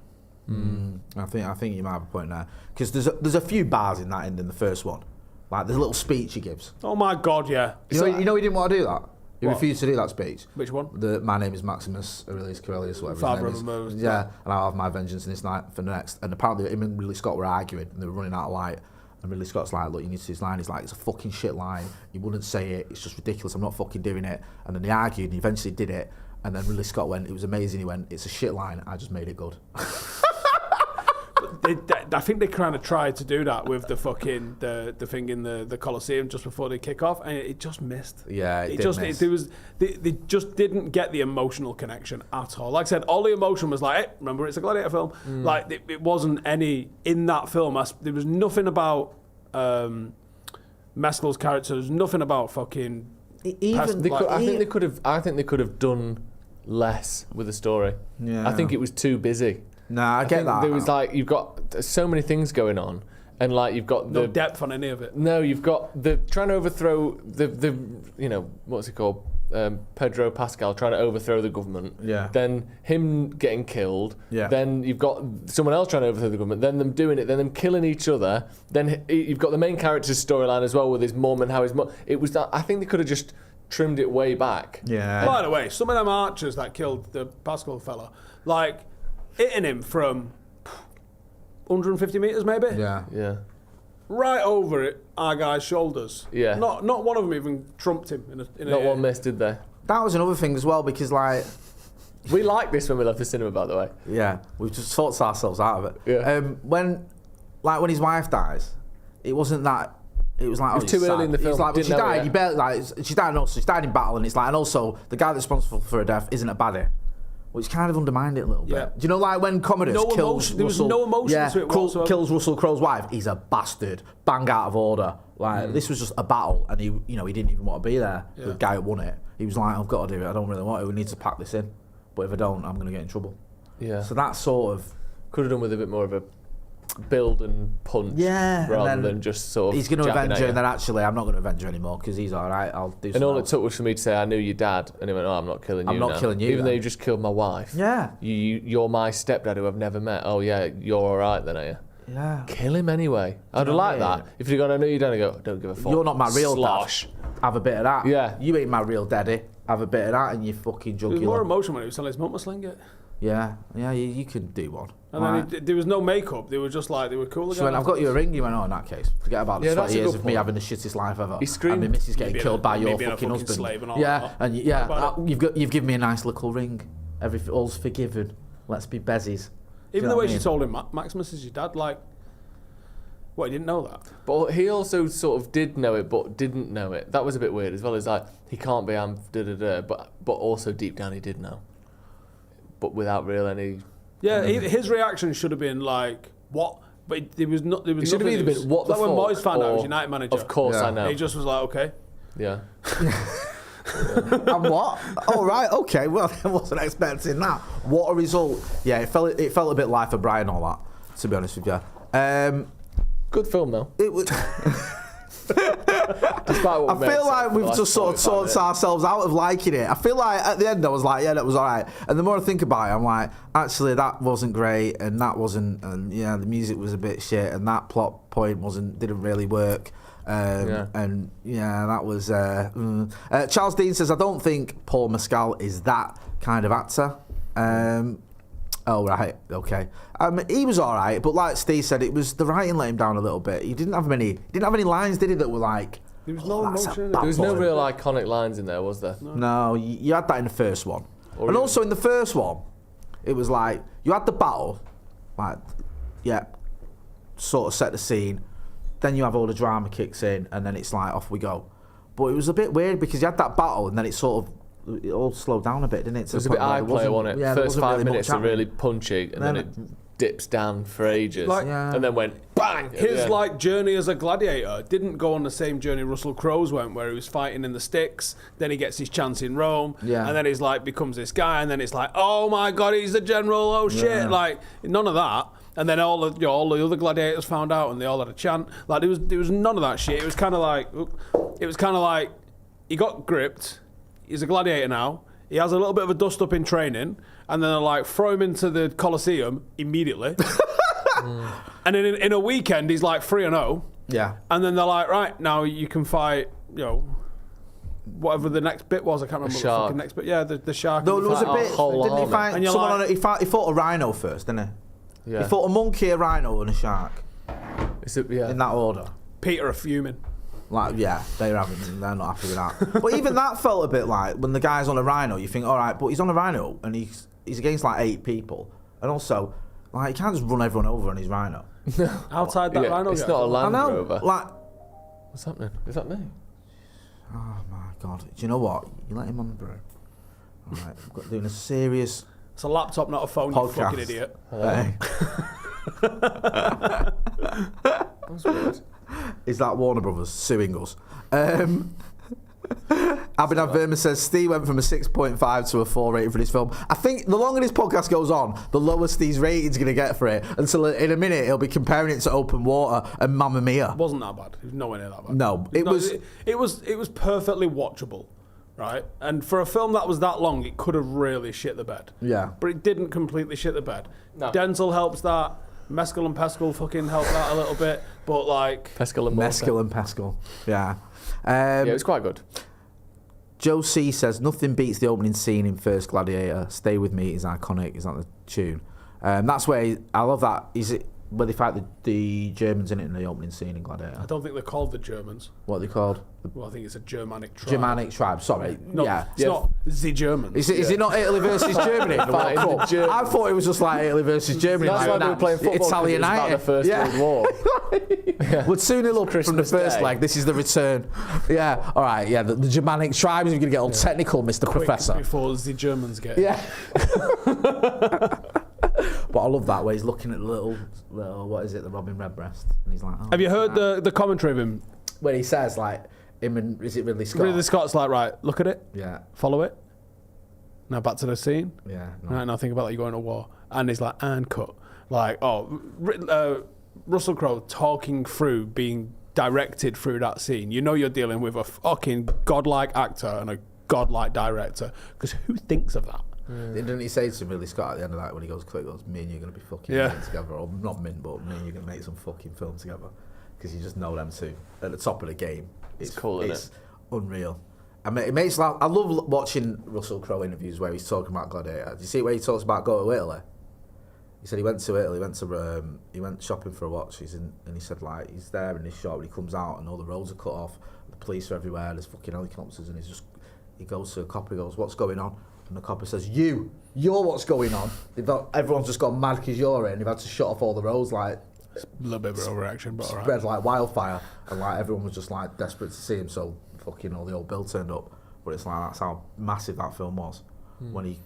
I think you might have a point there, because there's a few bars in that end in the first one. Like, there's a little speech he gives. Oh my God, yeah. You know he didn't want to do that? He refused to do that speech. Which one? My name is Maximus Aurelius Corellius, whatever Father his name of is. Yeah, and I'll have my vengeance in this night for the next. And apparently him and Ridley Scott were arguing, and they were running out of light. And Ridley Scott's like, look, you need to see his line. He's like, it's a fucking shit line. You wouldn't say it. It's just ridiculous. I'm not fucking doing it. And then they argued, and he eventually did it. And then Ridley Scott went, it was amazing. He went, it's a shit line. I just made it good. I think they kind of tried to do that with the fucking the thing in the Coliseum just before they kick off, and it just missed. Yeah, they just didn't get the emotional connection at all. Like I said, all the emotion was like, hey, remember, it's a Gladiator film. Like it wasn't any in that film. There was nothing about Mescal's character. There's nothing about fucking. I think they could have done less with the story. Yeah, I think it was too busy. Nah, I get that. There was like, you've got so many things going on, and like you've got no depth on any of it. No, you've got the trying to overthrow the what's it called, Pedro Pascal trying to overthrow the government. Yeah. Then him getting killed. Yeah. Then you've got someone else trying to overthrow the government. Then them doing it. Then them killing each other. Then you've got the main character's storyline as well with his mum and how his mum. It was that I think they could have just trimmed it way back. Yeah. By the way, some of them archers that killed the Pascal fella, like, hitting him from 150 metres maybe? Yeah. Right over our guy's shoulders. Yeah. Not one of them even trumped him. Not one missed, did they? That was another thing as well, because like... We liked this when we left the cinema, by the way. Yeah, we've just talked ourselves out of it. Yeah. When his wife dies, it wasn't that... It was like, it was too early in the film. It's like, well, she died. You barely, like, she died. Also, she died in battle, and it's like, and also the guy that's responsible for her death isn't a baddie, which kind of undermined it a little bit. Yeah. Do you know, like when Commodus kills there was no emotion to it whatsoever. Kills Russell Crowe's wife? He's a bastard, bang out of order. Like this was just a battle, and he didn't even want to be there. Yeah. The guy who won it, he was like, I've got to do it. I don't really want it. We need to pack this in, but if I don't, I'm going to get in trouble. Yeah. So that sort of could have done with a bit more of a build and punch, rather than just sort of. He's going to avenge her, and then actually, I'm not going to avenge her anymore because he's all right. I'll do. And all it took was for me to say, "I knew your dad," and he went, "Oh, I'm not killing you. I'm not killing you, even though you just killed my wife. Yeah, you're my stepdad who I've never met. Oh yeah, you're all right then, are you? Yeah. Kill him anyway. I'd have liked that. If you'd gone, I know you don't. I go, don't give a fuck. You're not my real slosh. Dad. Have a bit of that. Yeah. You ain't my real daddy. Have a bit of that, and you fucking jugular. There was more emotion when he was telling his mum to sling it. Yeah, you can do one. And then there was no makeup. They were just like, they were cool. She went, I've got you a ring. You went, oh, in that case, forget about the 20 years of me having the shittest life ever. He screamed. And my missus getting killed by your fucking husband. Slave and all yeah, that. and you've given me a nice little ring. All's forgiven. Let's be bezies. Even the way she told him, Maximus is your dad, like, what, he didn't know that? But he also sort of did know it, but didn't know it. That was a bit weird as well. It's like, he can't be but also deep down he did know. But without real any... Yeah, his reaction should have been like, what? But there was not. There was. It should have either been what the fuck. Like when Moyes found out he was United manager. Of course, I know. He just was like, okay. Yeah. And what? Oh right, okay. Well, I wasn't expecting that. What a result! Yeah, it felt a bit Life of Brian, all that. To be honest with you, good film though. it was. I feel like we've just sort of talked ourselves out of liking it. I feel like at the end I was like, yeah, that was all right. And the more I think about it, I'm like, actually, that wasn't great, and that wasn't, and yeah, the music was a bit shit, and that plot point didn't really work. And yeah, that was. Charles Dean says, I don't think Paul Mescal is that kind of actor. Oh right, okay. He was all right, but like Steve said, it was the writing let him down a little bit. He didn't have any lines, did he? That were like. There was no emotion. There was no real iconic lines in there, was there? No, you had that in the first one, and also in the first one, it was like you had the battle, like sort of set the scene. Then you have all the drama kicks in, and then it's like off we go. But it was a bit weird because you had that battle, and then it all slowed down a bit, didn't it? It was a bit eye-play, wasn't it? Yeah, First 5 minutes are really punchy, and then it dips down for ages, and then went bang. His like journey as a gladiator didn't go on the same journey Russell Crowe's went, where he was fighting in the sticks. Then he gets his chance in Rome, and then he's like becomes this guy, and then it's like, oh my god, he's the general. Oh shit, like none of that. And then all the other gladiators found out, and they all had a chant. Like there was none of that shit. It was kind of like he got gripped. He's a gladiator now. He has a little bit of a dust up in training, and then they're like throw him into the Colosseum immediately. And then in a weekend he's like 3-0. Yeah. And then they're like, right, now you can fight, whatever the next bit was. I can't remember what the fucking next bit. Yeah, the shark. No, there was a bit. Didn't he fight and someone on it? He fought a rhino first, didn't he? Yeah. He fought a monkey, a rhino, and a shark. In that order. Peter are fuming. Like, yeah, they're not happy with that. But even that felt a bit like when the guy's on a rhino, you think, all right, but he's on a rhino and he's against like 8 people, and also like he can't just run everyone over on his rhino. Outside that rhino, it's not a Land Rover. Like, what's happening? Is that me? Oh my god! Do you know what? You let him on the brew. All right, we've got doing a serious. It's a laptop, not a phone. Podcast. You fucking idiot. Hey. That's weird. Is that Warner Brothers suing us? Abhinav Verma says Steve went from a 6.5 to a 4 rating for this film. I think the longer this podcast goes on, the lower Steve's rating's going to get for it. Until in a minute, he'll be comparing it to Open Water and Mamma Mia. It wasn't that bad. It was nowhere near that bad. No, it was perfectly watchable, right? And for a film that was that long, it could have really shit the bed. Yeah. But it didn't completely shit the bed. No. Dental helps that. Mescal and Pescal fucking helped that a little bit. But like... Pescal and Pescal. Yeah. Yeah, it was quite good. Joe C says, nothing beats the opening scene in First Gladiator. Stay With Me is iconic. Is that the tune? That's where I love that. Is it where they fight the Germans in it in the opening scene in Gladiator? I don't think they're called the Germans. What are they called? Well, I think it's a Germanic tribe. Germanic tribe, sorry. No, it's not the Germans. Is it not Italy versus Germany? I thought it was just like Italy versus Germany. That's why they were playing football. Italian about the First World War. We'd soon look from the Christmas first Day. leg. This is the return. Yeah, all right, yeah, the Germanic tribes. You're going to get all technical, Mr. Quick Professor. Before the Germans get Yeah. But I love that way he's looking at the little what is it, the Robin Redbreast, and he's like, oh, Have you heard the commentary of him? where he says like him and is it Ridley Scott? Ridley Scott's like, right, look at it, Yeah, follow it. Now back to the scene. yeah. Right, now think about like you're going to war. And he's like, and cut. Like, Russell Crowe talking through being directed through that scene. You know you're dealing with a fucking godlike actor and a godlike director. Because who thinks of that? Didn't he say to Ridley Scott at the end of that when he goes, "Click goes, me and you're going to be fucking mint together," or not mint, but me and you're going to make some fucking film together because you just know them two at the top of the game. It's cool, isn't it's unreal. I mean, it makes I love watching Russell Crowe interviews where he's talking about Gladiator. Do you see where he talks about going to Italy? He said he went to Italy, he went shopping for a watch. And he said like he's there in this shop and he comes out and all the roads are cut off, the police are everywhere, there's fucking helicopters, and he goes to a copper, he goes, "What's going on?" And the copper says, "You're what's going on." Everyone's just gone mad because you're in. They've had to shut off all the roads like. A little bit of an overreaction, but alright. Spread like wildfire, and like everyone was just like desperate to see him. So fucking all the old bill turned up. But it's like that's how massive that film was when he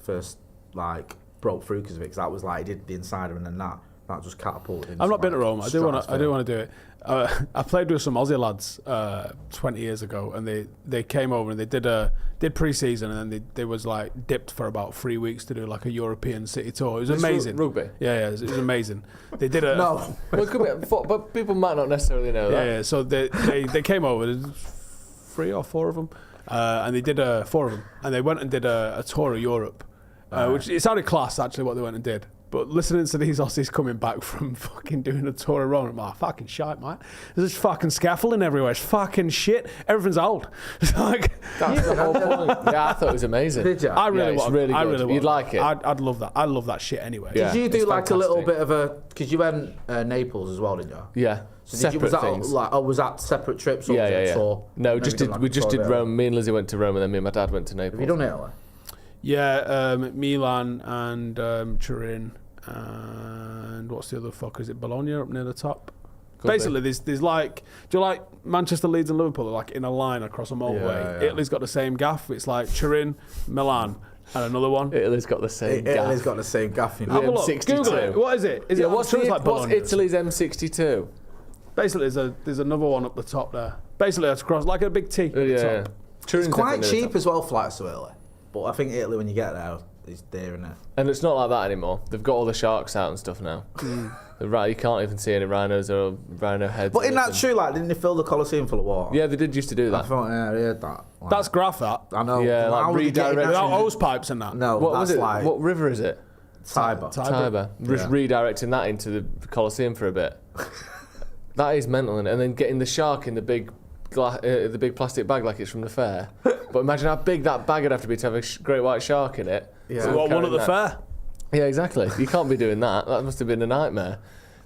first like broke through because of it. Because that was like he did The Insider, and then that just catapulted him. I've not been to Rome. I do want to do it. I played with some Aussie lads 20 years ago, and they came over and they did pre-season, and then they was like dipped for about 3 weeks to do like a European city tour. It was amazing. Rugby. Yeah, it was amazing. They did a No, Well, it could be, but people might not necessarily know that. yeah. So they came over. There's 3 or 4 of them, and they did 4 of them, and they went and did a tour of Europe, which it sounded class actually what they went and did. But listening to these Aussies coming back from fucking doing a tour of Rome, I'm like, fucking shite, mate. There's just fucking scaffolding everywhere. It's fucking shit. Everything's old. It's like That's the whole point. Yeah, I thought it was amazing. Did you? I really it's want. really I good. really want. You'd like it. I'd love that. I love that shit anyway. Yeah. Did you do it's like a little fantastic. bit of a? Because you went Naples as well, didn't you? Yeah. So Separate was that things. was that separate trips? Or was it a tour? No, Maybe done like we a just tour did there. Rome. Me and Lizzie went to Rome, and then me and my dad went to Naples. Have you done Italy? Yeah, Milan and Turin and what's the other fuck? Is it Bologna up near the top? Could Basically, there's like, do you like Manchester, Leeds, and Liverpool? They're like in a line across a motorway. Yeah. Italy's got the same gaff. It's like Turin, Milan, and another one. Italy's got the same Italy's gaff. got the same gaff. You know? Have a look. M62. Google it. What is it? Is Yeah, it? what's I'm sure it's like Bologna. Italy's M62? Basically, there's another one up the top there. Basically, it's across like a big T. At the top. Turin's It's quite definitely the cheap top. as well, flights to Italy. But I think Italy, when you get there, is dear, isn't it? And it's not like that anymore. They've got all the sharks out and stuff now. Right, you can't even see any rhinos or rhino heads. But or isn't that anything. true? Like, didn't they fill the Colosseum full of water? Yeah, they did used to do I that. thought, yeah, I heard that. Like, That's graph, that. I know. Yeah, like How would they get in redirection. Without that? hose pipes and that. No, What that's was it? like What river is it? Tiber. Tiber. Just redirecting that into the Colosseum for a bit. That is mental, and then getting the shark in the big plastic bag like it's from the fair. But imagine how big that bag would have to be to have a great white shark in it. Yeah. So what, one at the Carrying fair? Yeah, exactly. You can't be doing that. That must have been a nightmare.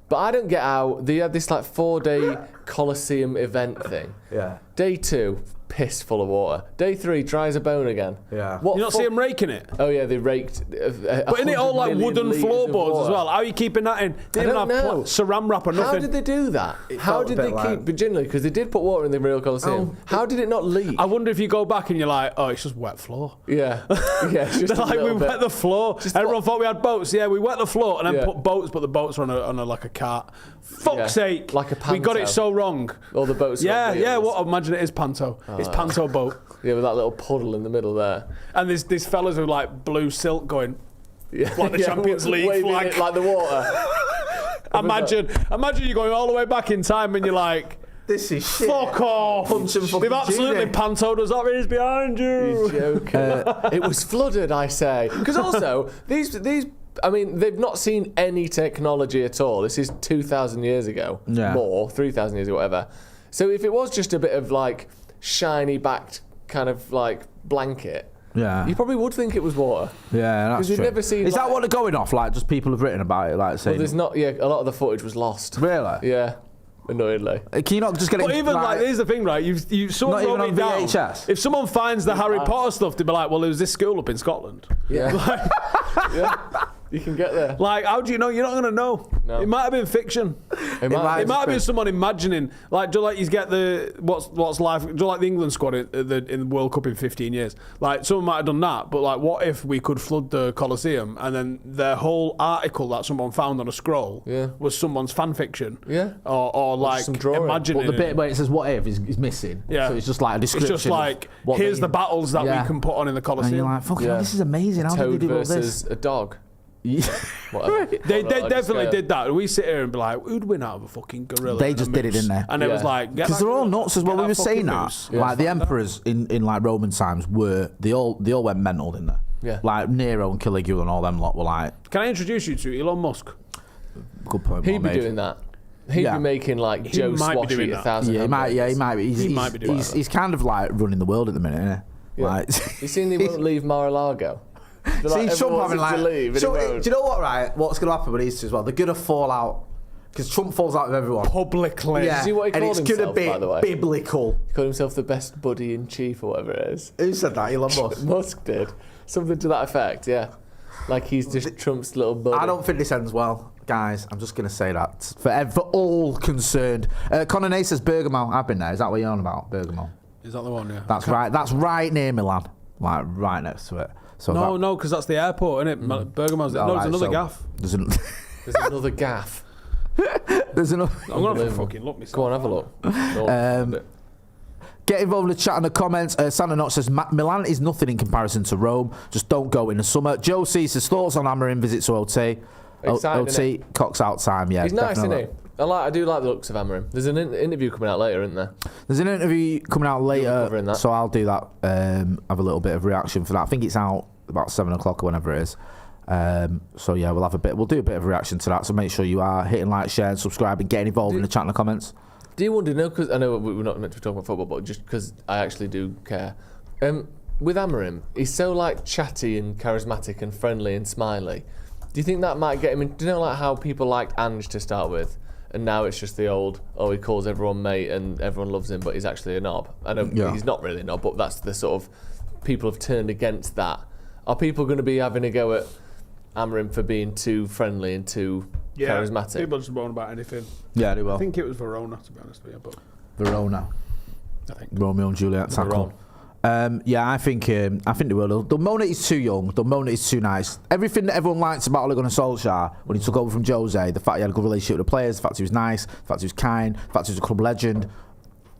But I don't get how they had this like 4-day Colosseum event thing. Yeah. Day 2, piss full of water. Day 3, dry as a bone again. Yeah. What You not fu- see them raking it? Oh yeah, they raked. But isn't it all like wooden floorboards as well? How are you keeping that in? They I didn't don't have know. saran wrap or How nothing. did they do that? How felt a did bit they like- keep? But generally, because they did put water in the real Colosseum. How did it not leak? I wonder if you go back and you're like, oh, it's just wet floor. Yeah, yeah. It's just They're a like, we little bit. wet the floor. Everyone thought we had boats. Yeah, we wet the floor and then Yeah. put boats, but the boats were on a like a cart. Fuck's Yeah. sake. Like a We got panto. it so wrong. All the boats. Yeah, got yeah. wheels. What? Imagine it is panto. It's panto boat. Yeah, with that little puddle in the middle there. And there's these fellas with like blue silk going. Yeah, Like the Champions League waving flag. it like the water. Imagine you're going all the way back in time and you're like, This is shit. fuck off. Punch and fucking They've absolutely Judy. pantoed us up. It is behind you. You're joking. It was flooded, I say. Because also, these, I mean, they've not seen any technology at all. This is 2,000 years ago. Yeah. More, 3,000 years ago, whatever. So if it was just a bit of like shiny backed kind of like blanket, Yeah. you probably would think it was water. Yeah, that's 'Cause we've true. never seen, Is that like- what they're going off? Like, just people have written about it, like Well, saying. there's not, yeah, a lot of the footage was lost. Really? Yeah, annoyedly. Can you not just get it? But even like, here's the thing, right? You someone Not even wrote on it down. VHS? If someone finds the Harry Potter stuff, they'd be like, well, there was this school up in Scotland. Yeah. Like, Yeah. You can get there. like, how do you know? You're not going to know. No. It might have been fiction. It might It might have been someone imagining. Like, do you like you get the what's life? Do you like the England squad in the World Cup in 15 years? Like, someone might have done that. But like, what if we could flood the Colosseum and then their whole article that someone found on a scroll was someone's fan fiction? Yeah. Or like some drawing. imagining. But the bit where it says "what if" is missing. Yeah. So it's just like a It's description. just like, of what here's they- the battles that Yeah. we can put on in the And Colosseum. you're like, fucking, Yeah. hell, this is amazing. How did Toad they do all versus this? a dog. Yeah. Whatever. They On a larger definitely scale. did that. We sit here and be like, who'd win out of a fucking gorilla? They and a just did it, moose? didn't they? And it was Yeah. like, Because they're all nuts as well. We were saying that, Yeah. like the emperors in like Roman times they all went mental, didn't they? Yeah. Like Nero and Caligula and all them lot were like, Can I introduce you to Elon Musk? good point. He'd well be made. doing that. He'd be making like Joe might be Swash doing eat that. 1,000 Yeah, he might. Yeah, he hamburgers. might be. He might be doing that. He's kind of like running the world at the minute, isn't he? Yeah. Like, You seen he won't leave Mar-a-Lago? see Trump having like. leave, and So, he do won't. you know what? Right, what's going to happen with these two as well? They're going to fall out because Trump falls out with everyone. Publicly. Yeah, See what he and called it's going to himself, be by the way? biblical. He called himself the best buddy in chief or whatever it is. Who said that? Elon Musk. Musk did. Something to that effect, yeah. Like he's just Trump's little buddy. I don't think this ends well, guys. I'm just going to say that for all concerned. Conor Nay says Bergamo. I've been there. Is that what you're on about? Bergamo. Is that the one? Yeah. That's right. That's right near Milan. Like right next to it. So No, because that's the airport, isn't it? Bergamo's there. No, there's another gaff. There's There's another gaff. there's another. I'm going to fucking look myself. Go on, have a look. Get involved in the chat and the comments. Santa Not says Milan is nothing in comparison to Rome. Just don't go in the summer. Joe C says thoughts on Amarin visit to OT. Exciting, OT Cox out time. Yeah, He's nice, definitely. isn't he? I do like the looks of Amarin. There's an interview coming out later, isn't there? There's an interview coming out covering later, that. so I'll do that. Have a little bit of reaction for that. I think it's out about 7 o'clock or whenever it is. So yeah, we'll do a bit of reaction to that. So make sure you are hitting like, share, and subscribe, and getting involved in the chat and the comments. Do you want to know? Because I know we're not meant to be talking about football, but just because I actually do care. With Amarim, he's so like chatty and charismatic and friendly and smiley. Do you think that might get him in? Do you know like how people liked Ange to start with, and now it's just the old, he calls everyone mate and everyone loves him, but he's actually a knob. I know he's not really a knob, but that's the sort of people have turned against that. Are people going to be having a go at Amarim for being too friendly and too charismatic? People just moan about anything. Yeah, they will. I think it was Verona, to be honest with you, but Verona. I think. Romeo and Juliet tackle. Yeah, I think they will. They'll moan that he's too young. They'll moan that he's too nice. Everything that everyone likes about Ole Gunnar Solskjaer when he took over from Jose, the fact he had a good relationship with the players, the fact he was nice, the fact he was kind, the fact he was a club legend,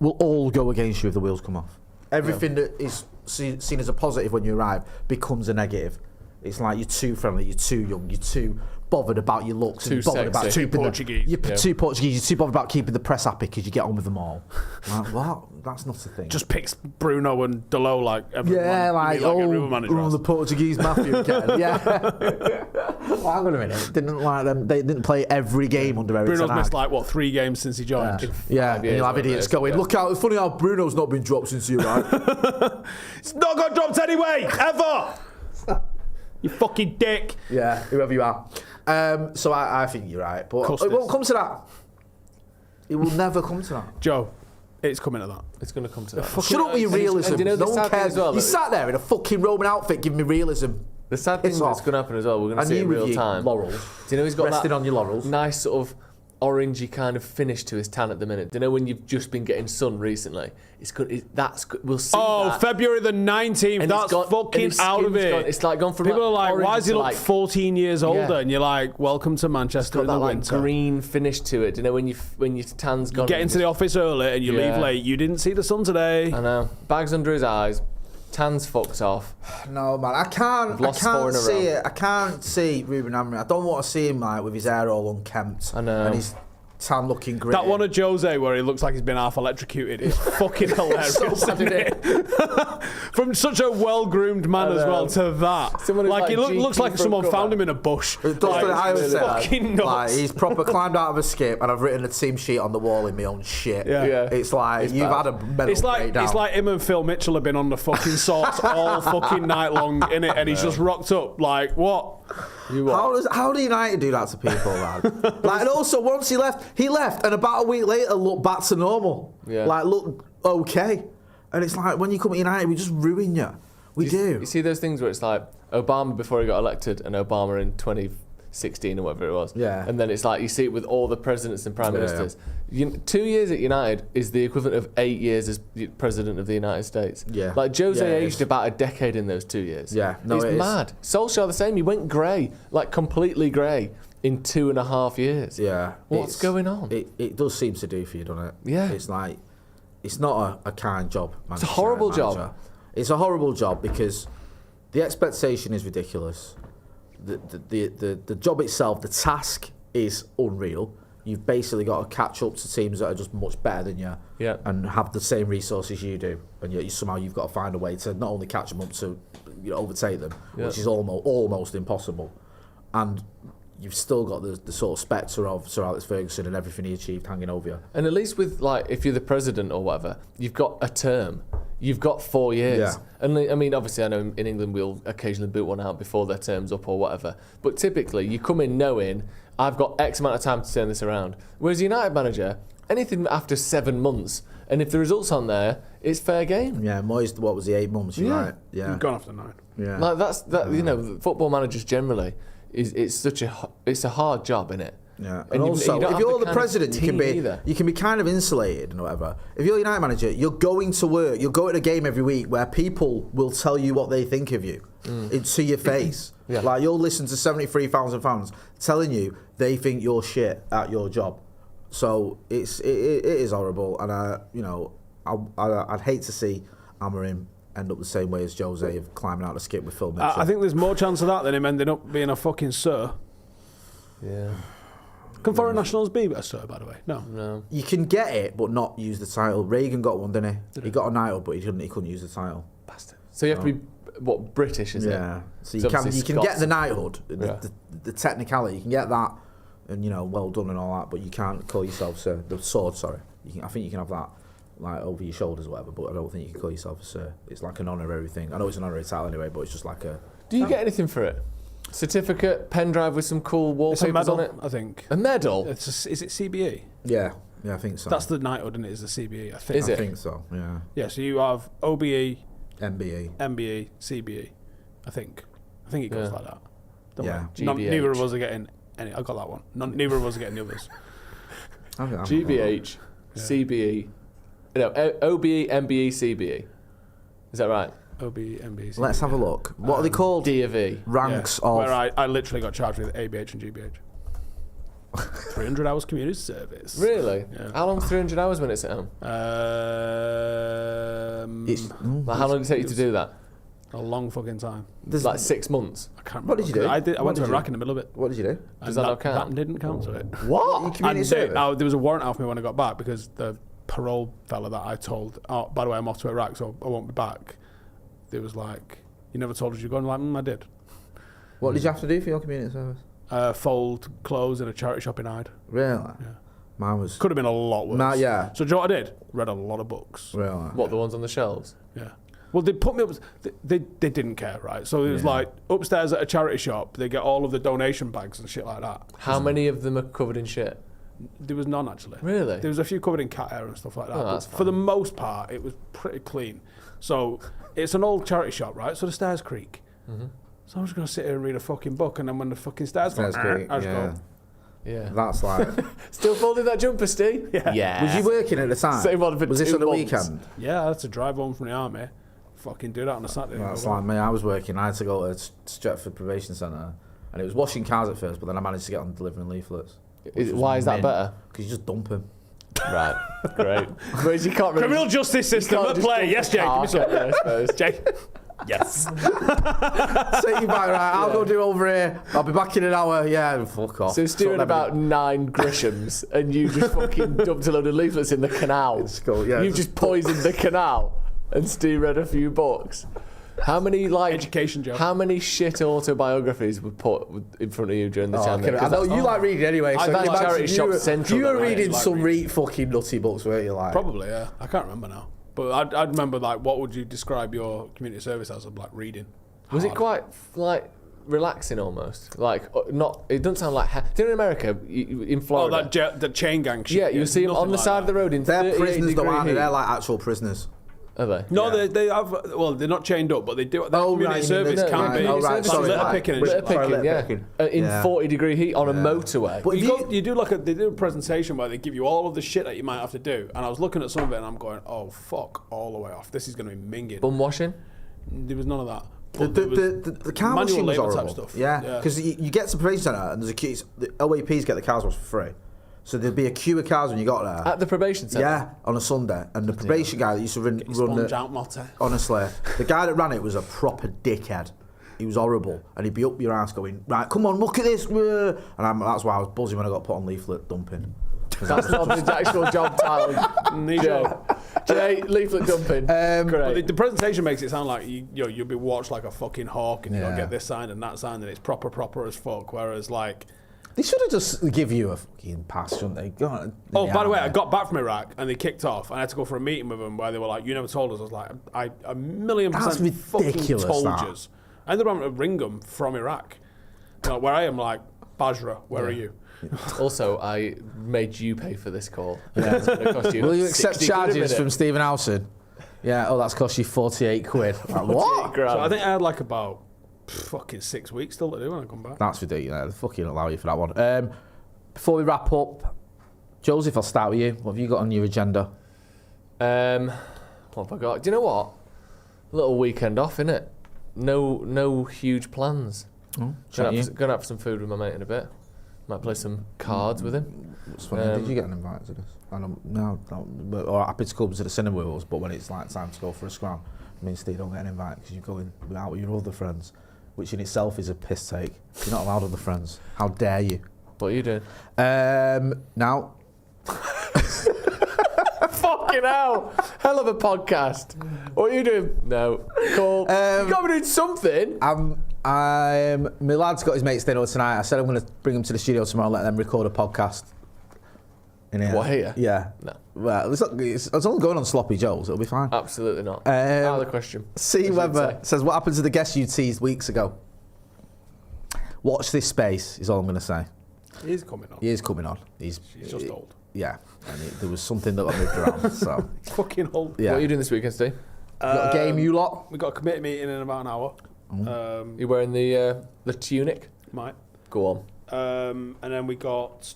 will all go against you if the wheels come off. Everything that is seen as a positive when you arrive becomes a negative. It's like you're too friendly, you're too young, you're too bothered about your looks, Too and bothered about sexy. keeping Portuguese. You're too Portuguese. You're too bothered about keeping the press happy because you get on with them all. Like, what? That's not a thing. Just picks Bruno and Delo like everyone. Yeah, like every woman manager has. the Portuguese mafia again. Yeah. Well, hang on a minute. Didn't like them. They didn't play every game under Eric Bruno's Ten missed Hag. like 3 games since he joined. Yeah, and you'll have whatever it idiots is, going, yeah. look how it's funny how Bruno's not been dropped since you arrived. It's not got dropped anyway, ever. You fucking dick. Yeah, whoever you are. So I think you're right, but Custis. it won't come to that. It will never come to that. Joe, it's coming to that. It's going to come to that. Shut up with your realism. And do you know the No one sad thing cares. as well, You that- sat there in a fucking Roman outfit giving me realism. The sad thing It's that's off. going to happen as well, we're going to And see it you in with real your time. laurels. Do you know he's got Resting that on your laurels. nice sort of orangey kind of finish to his tan at the minute? Do you know when you've just been getting sun recently? It's good. That's good. We'll see. that. February the 19th. And that's it's gone- and fucking his out of skin's it. gone- it's like gone from People are like like, why does he orange look to like- 14 years older? Yeah. And you're like, welcome to Manchester got in that the like winter. green finish to it. Do you know when your tan's gone? Get into the office early and you Yeah. leave late. You didn't see the sun today. I know. Bags under his eyes. Tan's fucked off. No, man, I can't lost 4 in a see row. it. I can't see Ruben Amorim. I don't want to see him like with his hair all unkempt. I know. And his tan looking great. That one of Jose where he looks like he's been half electrocuted is fucking hilarious. So isn't it? From such a well-groomed man as well to that. Someone who's Like, he like looks like GQ someone front found cover. him in a bush. It does, Like, I always say that. fucking nuts. Like, he's proper climbed out of a skip, and I've written a team sheet on the wall in my own shit. Yeah. Yeah. It's like It's you've bad. had a mental It's breakdown. like him and Phil Mitchell have been on the fucking sorts all fucking night long, innit? And he's just rocked up like, what? How do United do that to people, man? Like, and also once he left, and about a week later looked back to normal. Yeah. Like, look okay. And it's like when you come to United, we just ruin you. We do. You see those things where it's like Obama before he got elected and Obama in 2016 or whatever it was. Yeah. And then it's like you see it with all the presidents and prime Yeah. ministers. 2 years at United is the equivalent of 8 years as president of the United States. Yeah. Like Jose Yeah, it aged is. about a decade in those 2 years. Yeah, no, it's it is. mad. Solskjaer the same. He went grey, like completely grey, in 2.5 years. Yeah. What's going on? It does seem to do for you, doesn't it? Yeah. It's like, it's not a kind job. It's a horrible job. It's a horrible job because the expectation is ridiculous. The job itself, the task is unreal. You've basically got to catch up to teams that are just much better than you and have the same resources you do. And yet somehow you've got to find a way to not only catch them up to overtake them, which is almost impossible. And you've still got the sort of spectre of Sir Alex Ferguson and everything he achieved hanging over you. And at least with, like, if you're the president or whatever, you've got a term. You've got 4 years. Yeah. And I mean, obviously, I know in England we'll occasionally boot one out before their term's up or whatever. But typically, you come in knowing, I've got X amount of time to turn this around. Whereas a United manager, anything after 7 months, and if the results aren't there, it's fair game. Yeah, Moyes, what was he, 8 months? You're right. Yeah. He's gone after 9. Yeah. Like you know, football managers generally, it's a hard job, innit? Yeah, And and you also, don't if have you're the the kind of president, team either. you can be kind of insulated and whatever. If you're a United manager, you're going to work, you'll go to a game every week where people will tell you what they think of you to your face. Yeah. Like, you'll listen to 73,000 fans telling you they think you're shit at your job. So it is horrible, and I'd hate to see Amorim end up the same way as Jose of climbing out the skip with Phil Mitchell. I think there's more chance of that than him ending up being a fucking sir. Yeah. Can foreign nationals be a sir, by the way? No. You can get it, but not use the title. Reagan got one, didn't he? He got a knighthood, but he couldn't use the title. Bastard. So you have to be, what, British, is it? Yeah. So It's you can obviously get Scots. the knighthood, Yeah. the technicality. You can get that, and well done and all that. But you can't call yourself sir. The sword, sorry. I think you can have that like over your shoulders or whatever. But I don't think you can call yourself a sir. It's like an honorary thing. I know it's an honorary title anyway, but it's just like a. Do you get anything for it? Certificate, pen drive with some cool It's a wallpapers medal, on it? I think. A medal? Is it CBE? Yeah, I think so. That's the knighthood, and it is the CBE, I think. Is I it? think so. Yeah. Yeah, so you have OBE, MBE. MBE, CBE, I think. I think it goes Yeah. like that. Don't Yeah. worry. GBH. Neither of us are getting any. I got that one. Neither of us are getting the others. GBH, CBE, OBE, MBE, CBE. Is that right? OBE, MBE, CBE. Let's have a look. What are they called? D of E. Ranks Yeah, of. where I literally got charged with ABH and GBH. 300 hours community service. Really? Yeah. How long's 300 hours when it's at home? Like, how long did it take you to do that? A long fucking time. Like 6 months? I can't remember. What did you do? I What went to did you Iraq in the middle of it. What did you do? Does that not count? That didn't count to it. What? Community service? There was a warrant out for me when I got back because the parole fella that I told, oh, by the way, I'm off to Iraq, so I won't be back. It was like, you never told us you're going. Like, I did. What did you have to do for your community service? Fold clothes in a charity shop in Hyde. Really? Yeah. Mine was. Could have been a lot worse. Nah, yeah. So do you know what I did? Read a lot of books. Really? What, the ones on the shelves? Yeah. Well, they put me up. They didn't care, right? So it was like upstairs at a charity shop. They get all of the donation bags and shit like that. How many of them are covered in shit? There was none actually. Really? There was a few covered in cat hair and stuff like that. Oh, but that's for fine. the most part, it was pretty clean. So it's an old charity shop, right? So the stairs creak. Mm-hmm. So I'm just gonna sit here and read a fucking book, and then when the fucking stairs go, Creek, I just yeah. go. Yeah. That's like. Still folding that jumper, Steve? Yeah. Was you working at the time? Same one for Was this 2 on the months. weekend? Yeah, I had to drive home from the army. Fucking do that on a Saturday. That's like me. I was working. I had to go to Stretford Probation Centre, and it was washing cars at first, but then I managed to get on delivering leaflets. Why is that better? Because you just dump them. Right. Great. Whereas you can't really... Criminal justice you system can't at just play. dump Yes, a Jake. Give car, me some. can you, I suppose. Jake. Yes. Take you back, right? I'll go do over here. I'll be back in an hour. Yeah, fuck off. So Stu had about 9 Grishams, and you just fucking dumped a load of leaflets in the canal. It's cool, yeah, You just poisoned the canal, and Stu read a few books. How many Education job. How many shit autobiographies were put in front of you during the time? I know you like reading anyway. So That imagine charity shop central. You were that I reading like some reading. fucking nutty books, weren't you? Like Probably, yeah. I can't remember now. But I'd remember, like, what would you describe your community service as? Of, like, reading? Was it Hard. quite like relaxing almost? Like not. It doesn't sound like. Do you know in America, in Oh, Florida? that chain gang shit. Yeah, you see them nothing on the like side of the that. road in they're 38 prisoners, though, degree aren't they? heat. They're like actual prisoners. Are they? No, Yeah. they have. Well, they're not chained up, but they do. Their Oh, community right, you mean service the- can right, be. oh, right, Like sorry, litter right. picking and Litter shit. Sorry, picking, litter yeah. picking. In Yeah. 40 degree heat on a motorway. But if You do like they do a presentation where they give you all of the shit that you might have to do, and I was looking at some of it and I'm going, oh fuck, all the way off. This is going to be minging. Bum washing? There was none of that. The, But there was the car manual washing was labour type horrible. stuff. Yeah, Yeah. because you get to the probation centre and there's a queue. The OAPs get the cars washed for free, so there'd be a queue of cars when you got there. At the probation centre? Yeah, on a Sunday, and the probation guy that used to run sponge the, out, Motte. honestly, the guy that ran it was a proper dickhead. He was horrible, and he'd be up your ass going, right, come on, look at this, and that's why I was buzzing when I got put on leaflet dumping. That's not the actual job title. Jay, leaflet dumping. But Great. the presentation makes it sound like you'll be watched like a fucking hawk, and you'll Yeah. get this signed and that signed, and it's proper as fuck. Whereas like They should have just give you a fucking pass, shouldn't they? Go on, Oh, by the way, I got back from Iraq and they kicked off, and I had to go for a meeting with them where they were like, "You never told us." I was like, "I 1,000,000% That's fucking ridiculous, told that. you." I ended up having to ring them from Iraq. Like, where I am, like, Basra, where are you? Also, I made you pay for this call. Yeah. It's gonna cost you Will you accept 60 quid a charges minute. from Ste Howson? Yeah. Oh, that's cost you 48 quid. Like, what? Grand. So I think I had like about fucking 6 weeks still to do when I come back. That's ridiculous. They fucking allow you for that one. Before we wrap up, Joseph, I'll start with you. What have you got on your agenda? What have I got? Do you know what? A little weekend off, innit? No huge plans. Oh, Going out for some food with my mate in a bit. Might play some cards with him. It's funny. Did you get an invite to this? I don't. No. Or happy to come to the cinema with us, but when it's like time to go for a scram, me and Steve don't get an invite because you're going out with your other friends, which in itself is a piss take. You're not allowed other friends. How dare you? What are you doing? Now. Fucking hell! Hell of a podcast. What are you doing? No. Cool. You got me doing something. My lad's got his mate staying over tonight. I said I'm going to bring him to the studio tomorrow and let them record a podcast. In here. What, here? Yeah. No. Well, it's all going on Sloppy Joe's. It'll be fine. Absolutely not. Out of the question. See whether says what happened to the guest you teased weeks ago. Watch this space is all I'm going to say. He is coming on. He is coming on. He's just old. Yeah, and there was something that got moved around. So Fucking old. yeah. What are you doing this weekend, Steve? You got a game, you lot? We got a committee meeting in about an hour. You wearing the tunic? Might. Go on. And then we got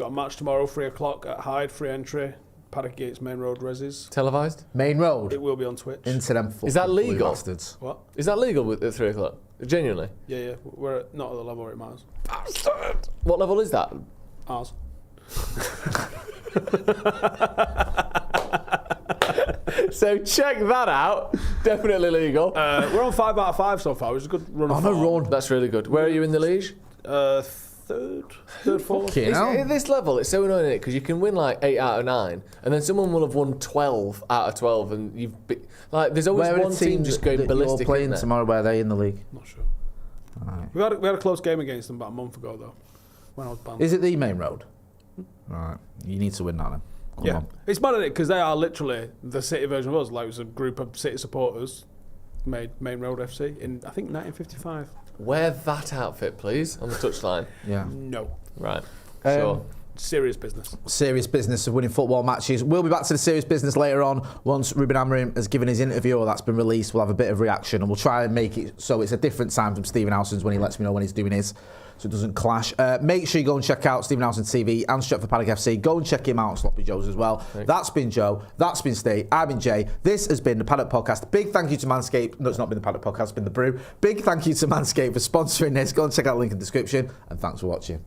a match tomorrow, 3:00 at Hyde, free entry. Paddock Gates Main Road Resis. Televised? Main road It will be on Twitch. into them. Is that fucking blue legal? Bastards. What? Is that legal at 3 o'clock? Genuinely? Yeah. We're not at the level where it matters. Bastard! What level is that? Ours. So check that out. Definitely legal. We're on 5 out of 5 so far, which is a good run. On a run. That's really good. Where are you in the league? Third, fourth. Okay, now. At this level, it's so annoying because you can win like 8 out of 9, and then someone will have won 12 out of 12, and like there's always Where are one the team teams just going that ballistic. You're playing isn't there? tomorrow. Where are they in the league? Not sure. Right. We had a close game against them about a month ago though, when I was banned. Is it the main road? Right. You need to win that then. Come on. It's mad at it because they are literally the City version of us. Like it was a group of City supporters made Main Road FC in I think 1955. Wear that outfit, please, on the touchline. Yeah. No, Right. Sure. serious business. Serious business of winning football matches. We'll be back to the serious business later on once Ruben Amorim has given his interview or that's been released. We'll have a bit of reaction and we'll try and make it so it's a different time from Ste Howson's when he lets me know when he's doing his, so it doesn't clash. Make sure you go and check out Ste Howson TV and Stretford Paddock FC. Go and check him out on Sloppy Joe's as well. Thanks. That's been Joe. That's been Steve. I've been Jay. This has been the Paddock Podcast. Big thank you to Manscaped. No, it's not been the Paddock Podcast. It's been the Brew. Big thank you to Manscaped for sponsoring this. Go and check out the link in the description and thanks for watching.